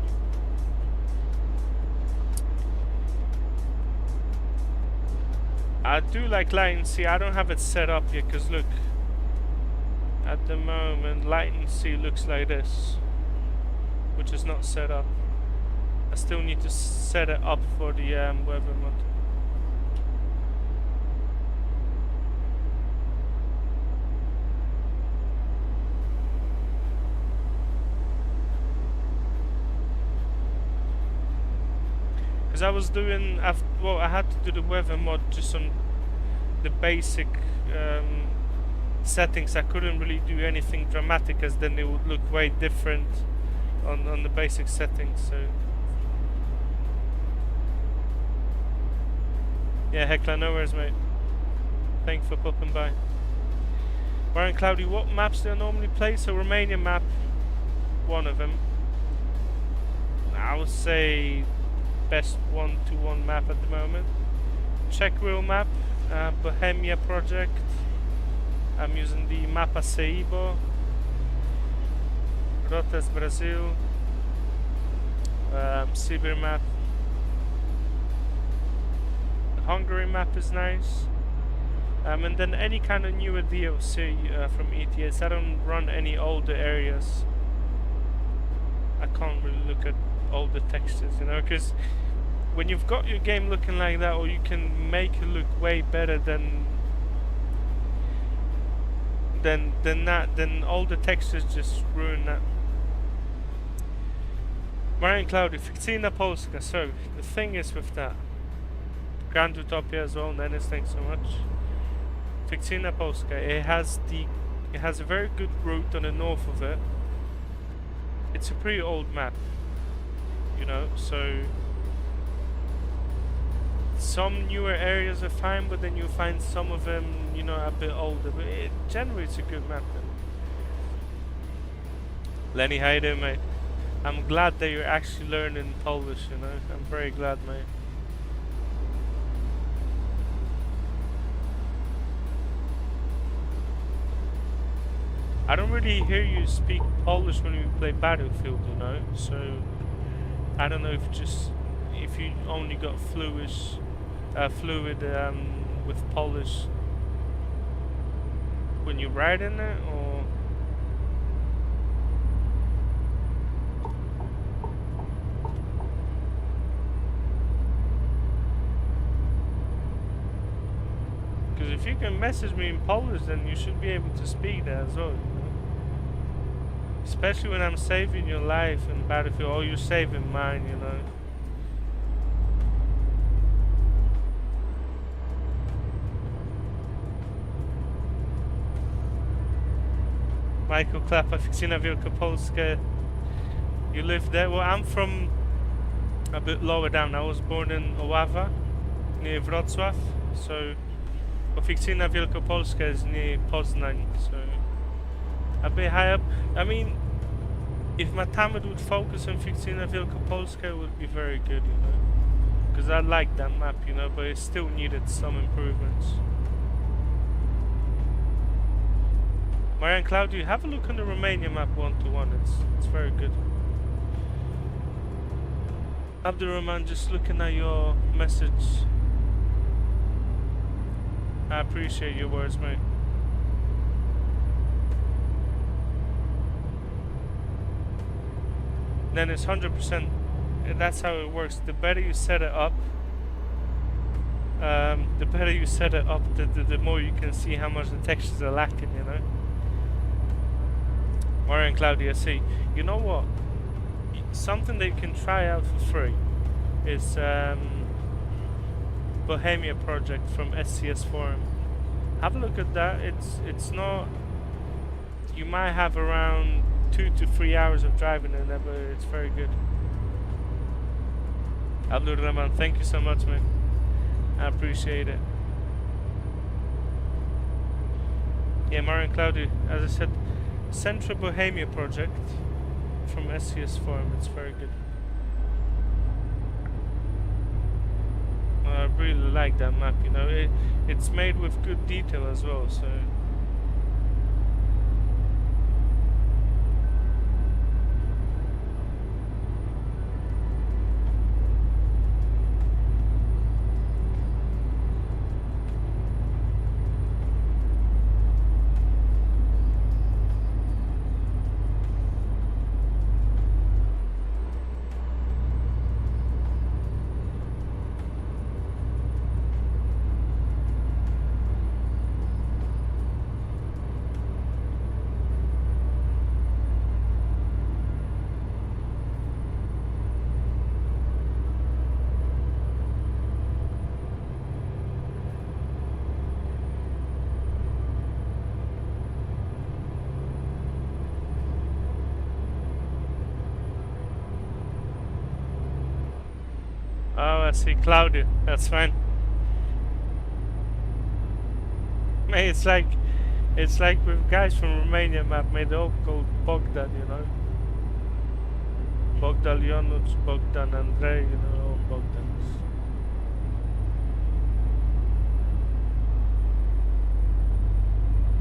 I do like latency. I don't have it set up yet, because look, at the moment latency looks like this, which is not set up. I still need to set it up for the weather mod. Because I was doing, well, I had to do the weather mod just on the basic settings. I couldn't really do anything dramatic, as then it would look way different on the basic settings. So yeah, Heckler, no worries, mate. Thanks for popping by. Warren Cloudy, what maps do I normally play? So Romania Map, one of them. I would say best 1-to-1 map at the moment. Czech Real Map, Bohemia Project. I'm using the Mapa Seibo. Rotes Brazil. Sibir Map. The Hungary map is nice. And then any kind of newer DLC from ETS. I don't run any older areas. I can't really look at older textures, you know, because when you've got your game looking like that, or you can make it look way better than that, then all the textures just ruin that. Marian Cloudy, Fikcyjna Polska. So the thing is with that, Grand Utopia as well, Dennis, thanks so much. Fikcyjna Polska, it has a very good route on the north of it. It's a pretty old map, you know, so some newer areas are fine, but then you find some of them, you know, a bit older, but generally it's a good map then. Lenny, how you doing, mate? I'm glad that you're actually learning Polish, you know, I'm very glad, mate. I don't really hear you speak Polish when you play Battlefield, you know, so I don't know if you only got fluid with Polish when you ride in it, or because if you can message me in Polish, then you should be able to speak that as well, you know? Especially when I'm saving your life in Battlefield, or you're saving mine, you know. Michael Klapa, Fikcyjna Wielkopolska. You live there? Well, I'm from a bit lower down. I was born in Oława, near Wrocław, so Fikcyjna Wielkopolska is near Poznań, so a bit high up. I mean, if Matamed would focus on Fikcyjna Wielkopolska, it would be very good, you know, because I like that map, you know, but it still needed some improvements. Marian Claudio, have a look on the Romania map 1-to-1. It's very good. Abdurrahman, just looking at your message. I appreciate your words, mate. Then it's 100%. That's how it works. The better you set it up, the more you can see how much the textures are lacking, you know. Mario and Claudia, see, you know what? Something that you can try out for free is Bohemia Project from SCS Forum. Have a look at that. It's not. You might have around 2 to 3 hours of driving in there, but it's very good. Abdul Rahman, thank you so much, man. I appreciate it. Yeah, Mario and Claudia, as I said, Central Bohemia Project from SCS Forum. It's very good. I really like that map, you know. It's made with good detail as well, so Oh, I see. Claudia. That's fine. Mate, it's like with guys from Romania Map, mate, they're all called Bogdan, you know. Bogdan Ionuc, Bogdan Andrei, you know, all Bogdans.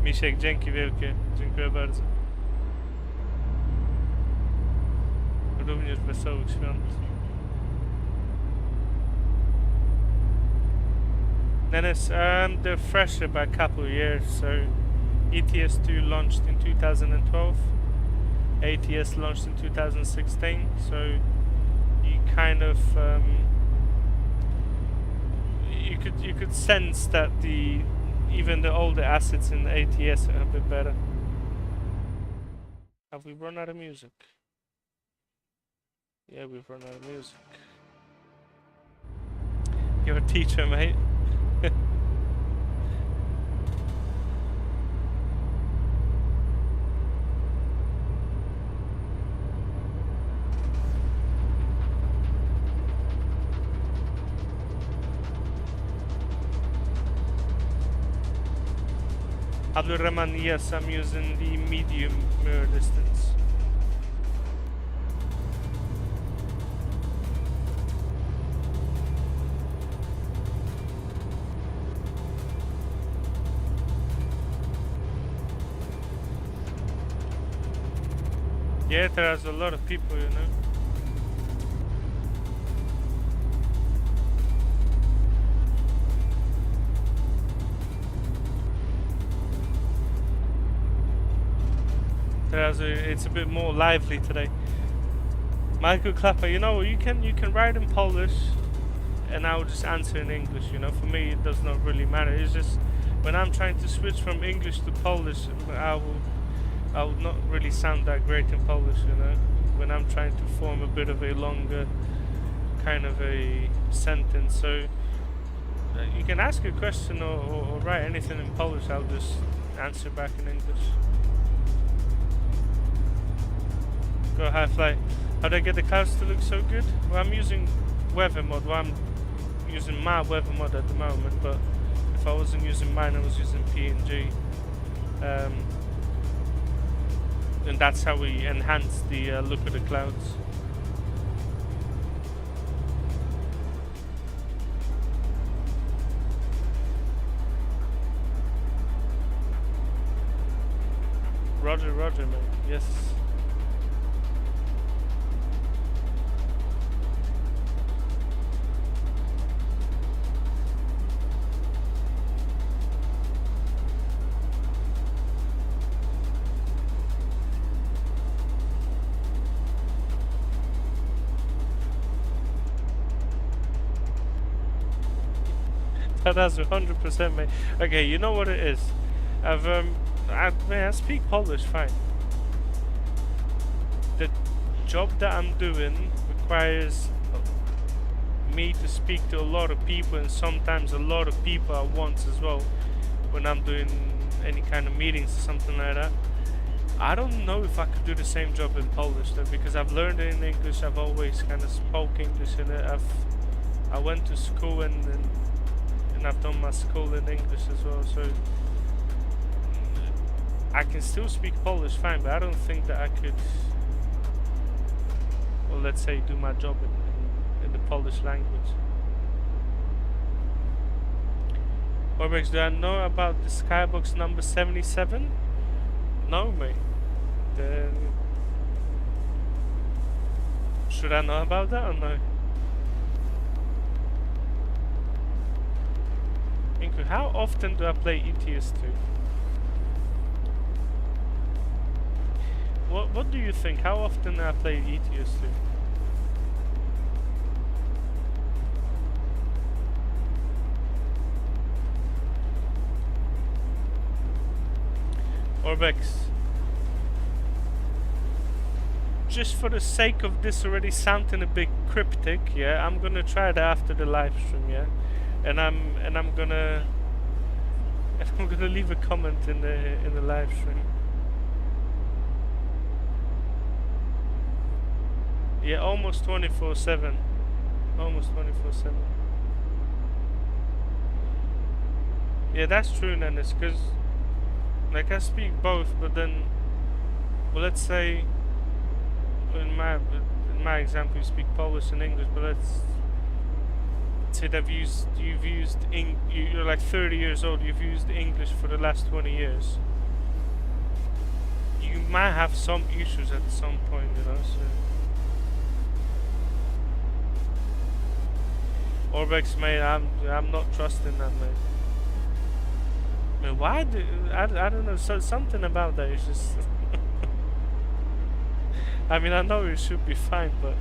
Misiek, dzięki wielkie. Dziękuję bardzo. Również wesołych świąt. Dennis, they're fresher by a couple of years, so ETS2 launched in 2012, ATS launched in 2016, so you kind of you could sense that even the older assets in ATS are a bit better. Have we run out of music? Yeah, we've run out of music. You're a teacher, mate. Abdul Rahman, yes, I'm using the medium mirror distance. Yeah, there's a lot of people, you know. It's a bit more lively today. Michael Clapper, you know, you can write in Polish, and I will just answer in English. You know, for me it does not really matter. It's just when I'm trying to switch from English to Polish, I will not really sound that great in Polish. You know, when I'm trying to form a bit of a longer kind of a sentence. So you can ask a question or write anything in Polish. I'll just answer back in English. Go high flight. How do I get the clouds to look so good? Well, I'm using weather mod. Well, I'm using my weather mod at the moment, but if I wasn't using mine, I was using PNG. And that's how we enhance the look of the clouds. Roger, roger, mate. Yes. That's 100%, mate. Okay, you know what it is. I speak Polish fine. The job that I'm doing requires me to speak to a lot of people, and sometimes a lot of people at once as well. When I'm doing any kind of meetings or something like that, I don't know if I could do the same job in Polish though, because I've learned it in English. I've always kind of spoke English in it. I went to school and I've done my school in English as well, so I can still speak Polish fine, but I don't think that I could, well, let's say, do my job in the Polish language. Orbex, do I know about the Skybox number 77? No, mate. Should I know about that or no? How often do I play ETS2? What do you think? How often do I play ETS2? Orbex, just for the sake of this already sounding a bit cryptic, yeah, I'm gonna try that after the live stream, yeah. And I'm gonna leave a comment in the live stream. Yeah, almost 24/7. Almost almost 24/7. Yeah, that's true, Dennis, because like I speak both, but then, well, let's say in my example you speak Polish and English, but let's say that you're like 30 years old, you've used English for the last 20 years. You might have some issues at some point, you know, so. Orbex, mate, I'm not trusting that, mate. I mean, why do I don't know, so something about that is just I mean, I know it should be fine, but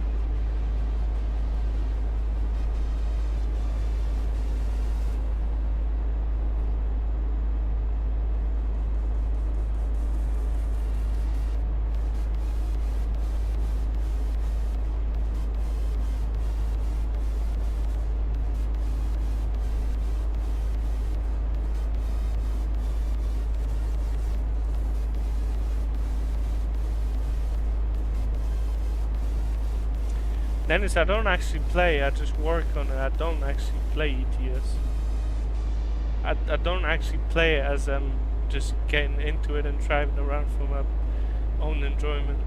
Dennis, I don't actually play, I just work on it. I don't actually play ETS. I don't actually play it as I'm just getting into it and driving around for my own enjoyment.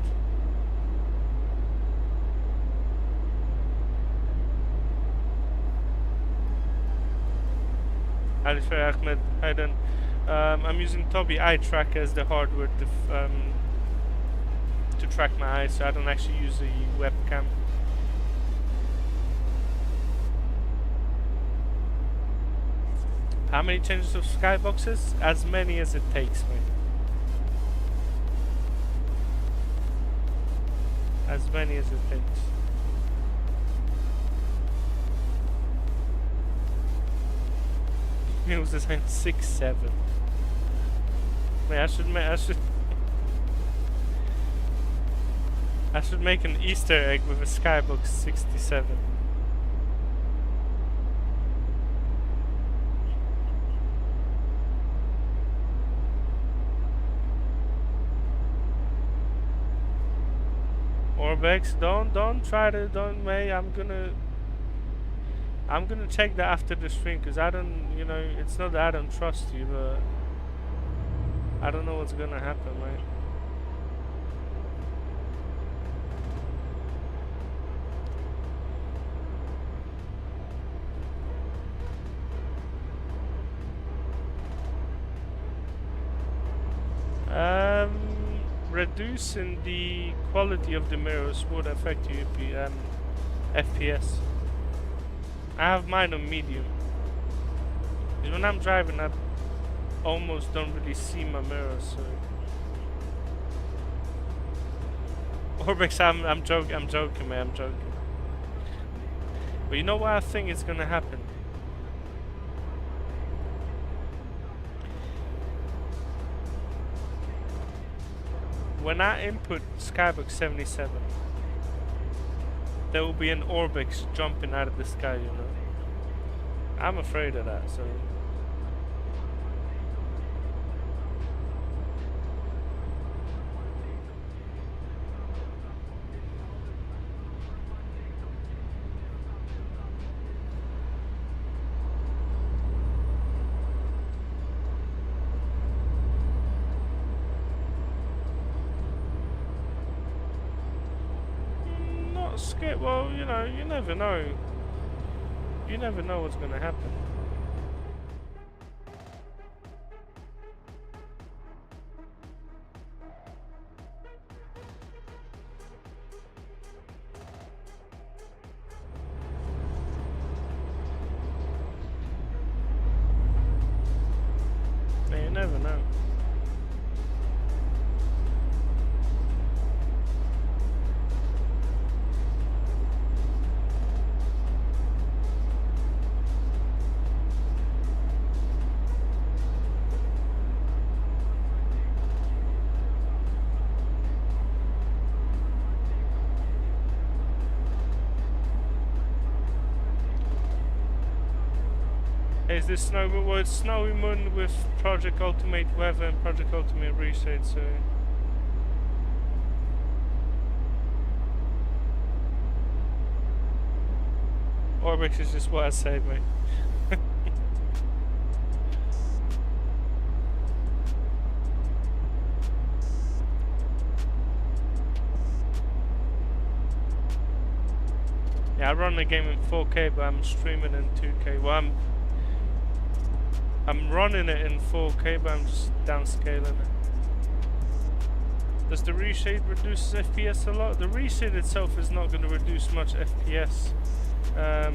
Alifay Ahmed, hi then. I'm using Tobii eye tracker as the hardware to track my eyes, so I don't actually use a webcam. How many changes of skyboxes? As many as it takes, mate. As many as it takes. It was designed 6-7. Wait, I should make an Easter egg with a Skybox 67. Orbex, don't, mate. I'm gonna check that after the stream, because I don't, you know, it's not that I don't trust you, but I don't know what's gonna happen, mate. Reducing the quality of the mirrors would affect your FPS. I have mine on medium. Because when I'm driving, I almost don't really see my mirrors. So. Orbex, I'm joking, man. I'm joking. But you know what I think is gonna happen? When I input Skybox 77, there will be an Orbex jumping out of the sky, you know. I'm afraid of that, so. Well, you know, you never know. You never know what's gonna happen. You never know. Is this SnowyMoon? Well, it's SnowyMoon with Project Ultimate Weather and Project Ultimate ReShade, so. Orbix is just what I say, mate. Yeah, I run the game in 4K, but I'm streaming in 2K. Well, I'm running it in 4K, but I'm just downscaling it. Does the reshade reduce FPS a lot? The reshade itself is not going to reduce much FPS. The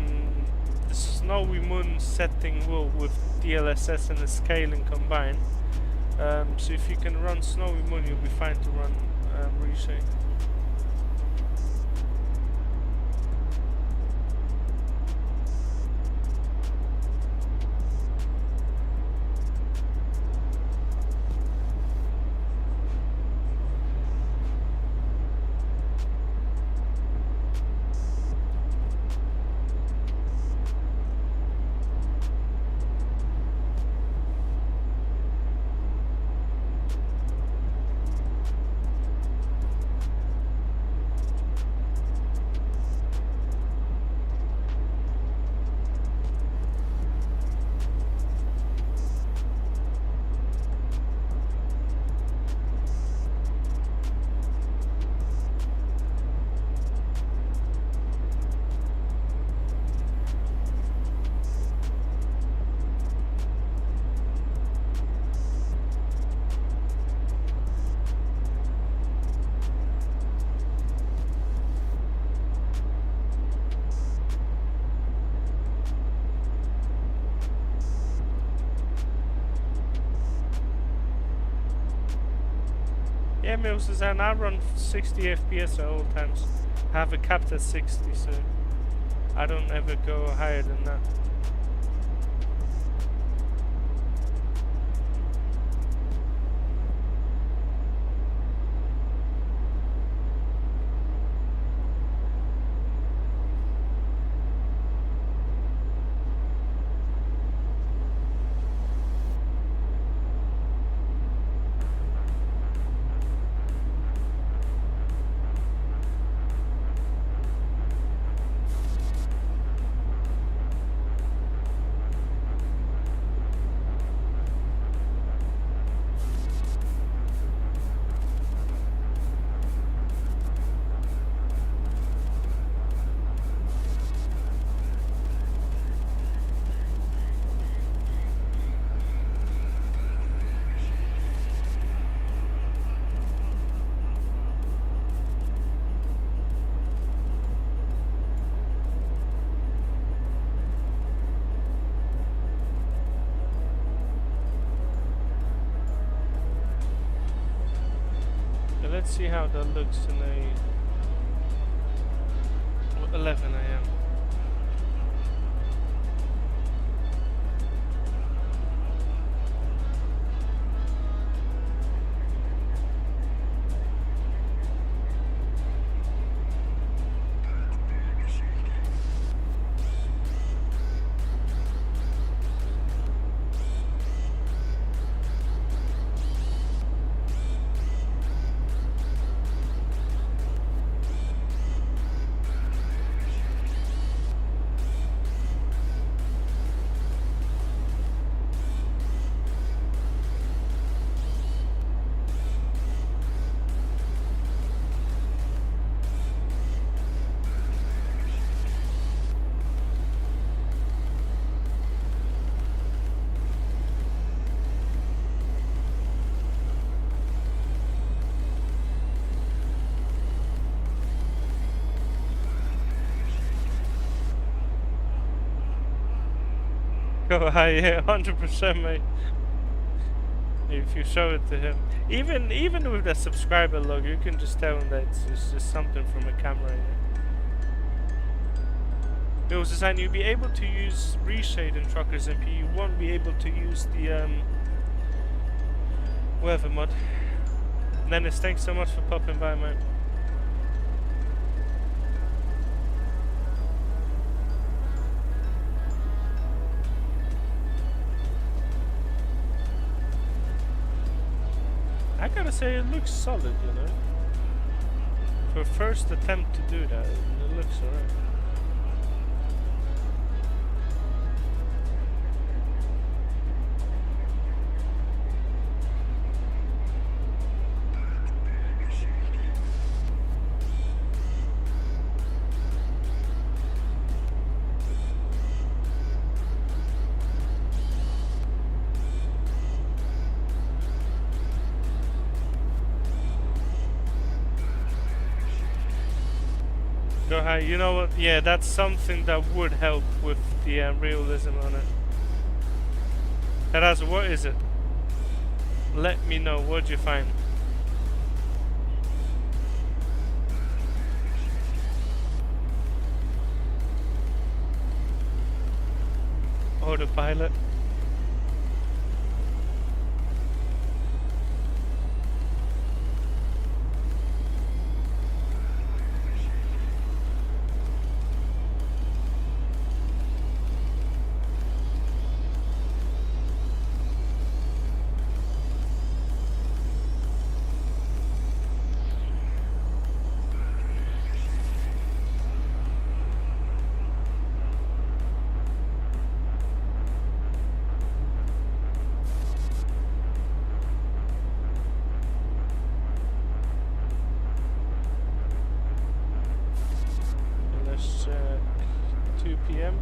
SnowyMoon setting will, with DLSS and the scaling combined. So if you can run SnowyMoon, you'll be fine to run reshade. Yeah, Mills Design, I run 60 FPS at all times. I have it capped at 60, so I don't ever go higher than that. Let's see how that looks in a 11 AM. Go high, yeah, 100%, mate. If you show it to him, even with the subscriber logo, you can just tell him that it's just something from a camera. It was designed you'll be able to use reshade in Truckers MP. You won't be able to use the weather mod. Dennis, thanks so much for popping by, mate. I gotta say, it looks solid, you know. For first attempt to do that, it looks alright. Go high. You know what? Yeah, that's something that would help with the realism on it. Taraz, what is it? Let me know. What'd you find? Autopilot. Let's check 2 p.m.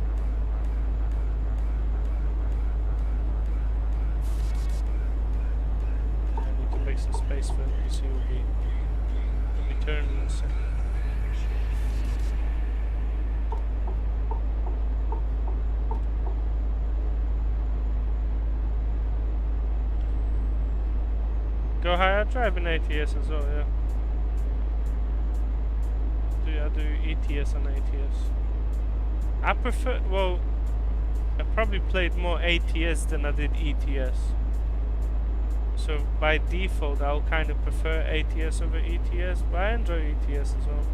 I need to make some space for it because he will be turning in a second. Go high. I drive in ATS as well, yeah. I do ETS and ATS. I prefer, well, I probably played more ATS than I did ETS. So by default, I'll kind of prefer ATS over ETS, but I enjoy ETS as well.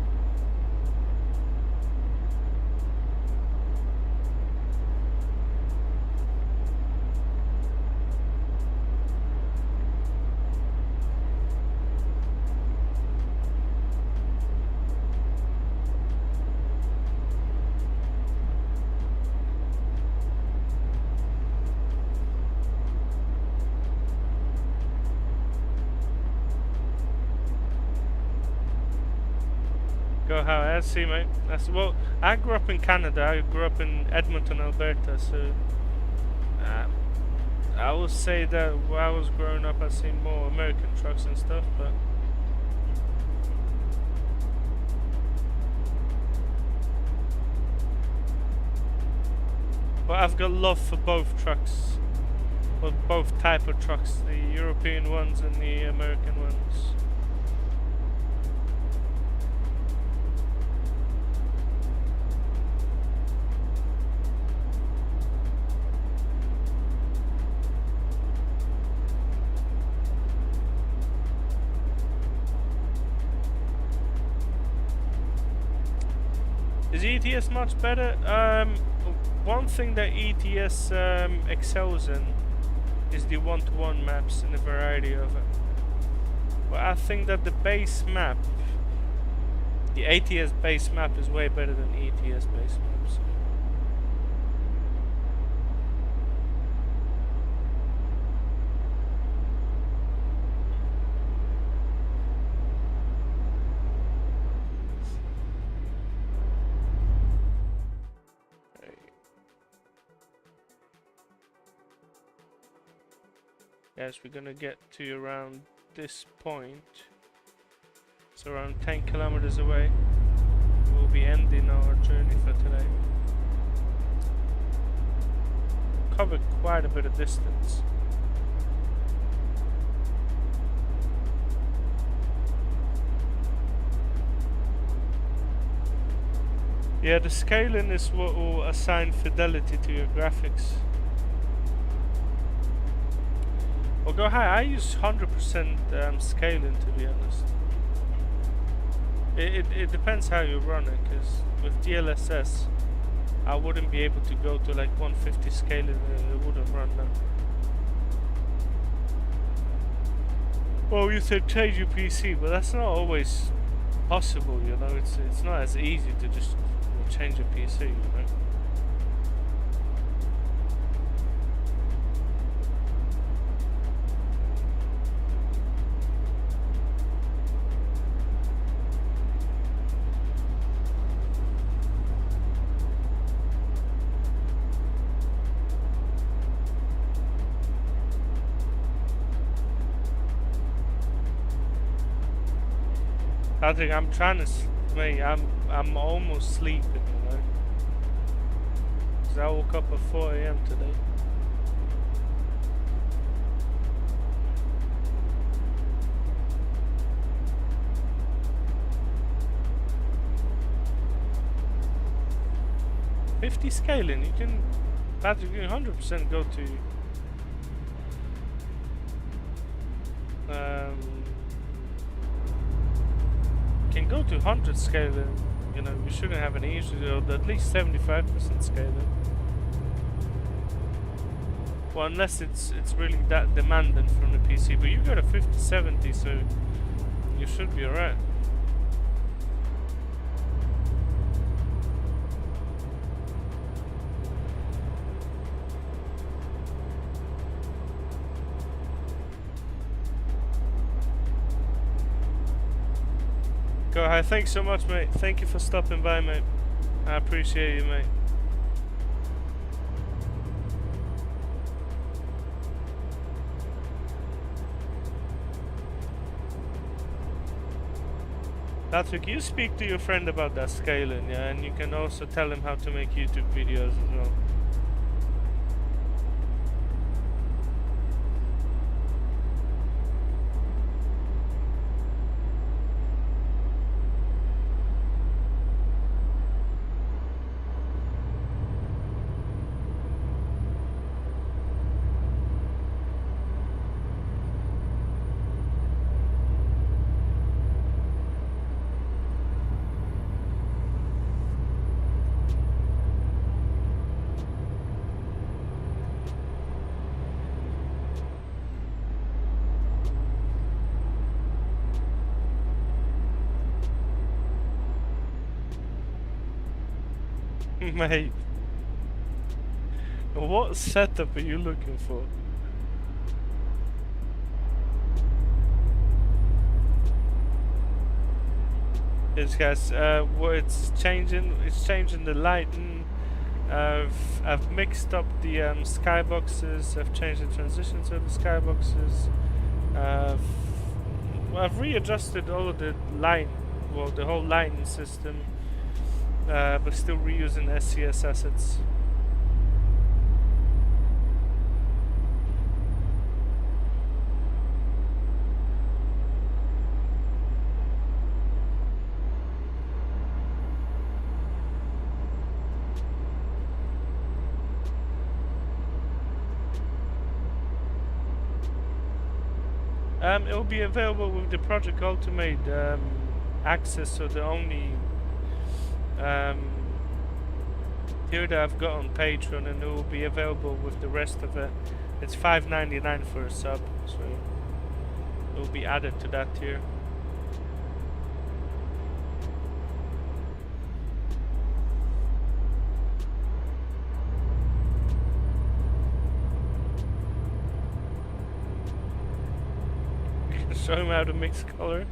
How I see, mate. That's, well, I grew up in Canada. I grew up in Edmonton, Alberta. So I will say that while I was growing up, I've seen more American trucks and stuff. But I've got love for both trucks, or both type of trucks, the European ones and the American ones. Is ETS much better? One thing that ETS excels in is the one-to-one maps and the variety of it. But I think that the base map, the ATS base map, is way better than ETS base maps. Yes, we're gonna get to around this point. It's around 10 kilometers away. We'll be ending our journey for today. Covered quite a bit of distance. Yeah, the scaling is what will assign fidelity to your graphics. Well, go high. I use 100% scaling, to be honest. It depends how you run it, because with DLSS, I wouldn't be able to go to like 150 scaling. It wouldn't run that. Well, you said change your PC, but that's not always possible. You know, it's not as easy to just change your PC. You know. I think I'm trying to, mate. I'm almost sleeping, you know. 'Cause I woke up at 4 AM today. $50 scaling, you can, Patrick, you can 100% go to can go to 100 scaling. You know, we shouldn't have any issues, or at least 75% scaling. Well, unless it's really that demanding from the PC, but you got a 5070, so you should be alright. Go ahead. Thanks so much, mate. Thank you for stopping by, mate. I appreciate you, mate. Patrick, you speak to your friend about that scaling, yeah, and you can also tell him how to make YouTube videos as well. Mate, what setup are you looking for? Yes, guys. Well, it's changing the lighting. I've mixed up the skyboxes. I've changed the transitions of the skyboxes. I've readjusted all of the the whole lighting system. But still reusing SCS assets. It will be available with the Project Ultimate access, so the only tier that I've got on Patreon, and it will be available with the rest of it. It's $5.99 for a sub, so it will be added to that tier. You can show him how to mix color.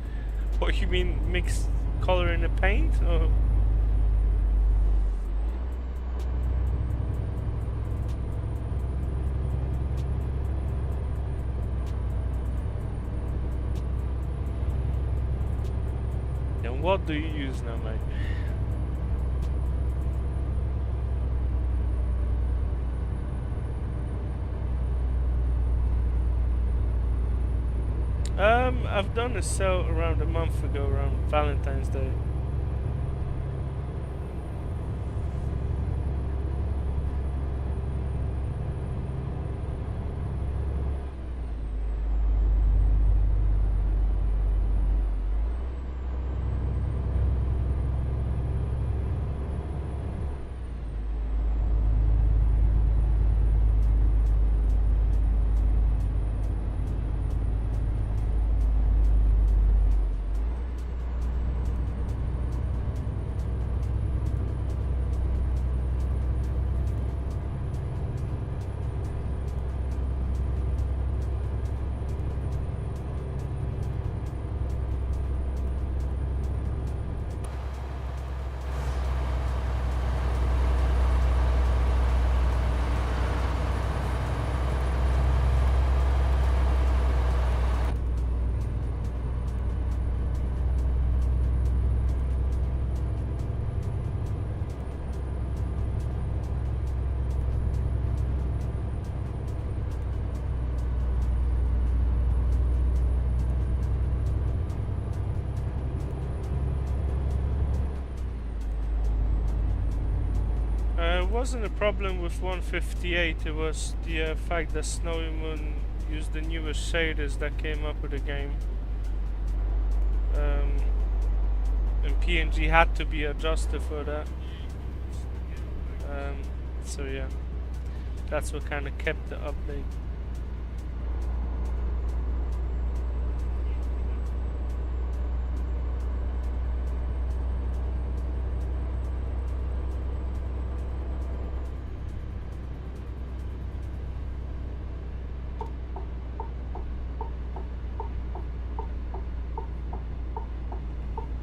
What, you mean mix color in the paint? Or what do you use now, mate? I've done a sale around a month ago, around Valentine's Day. wasn't a problem with 158, it was the fact that SnowyMoon used the newest shaders that came up with the game. And PNG had to be adjusted for that. So yeah, that's what kind of kept the update.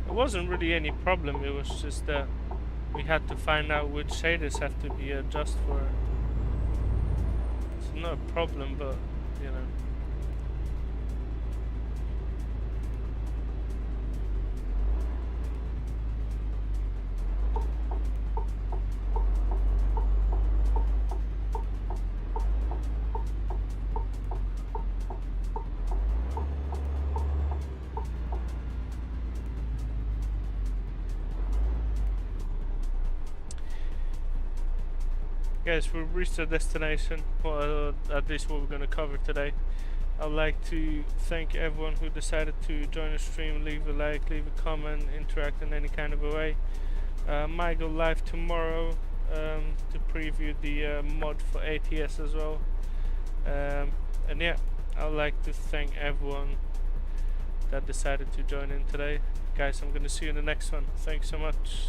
It wasn't really any problem, it was just that we had to find out which shaders have to be adjusted for it. It's not a problem, but you know. Guys, we've reached our destination, or at least what we're going to cover today. I'd like to thank everyone who decided to join the stream, leave a like, leave a comment, interact in any kind of a way. Might go live tomorrow to preview the mod for ATS as well. And yeah, I'd like to thank everyone that decided to join in today. Guys, I'm going to see you in the next one. Thanks so much.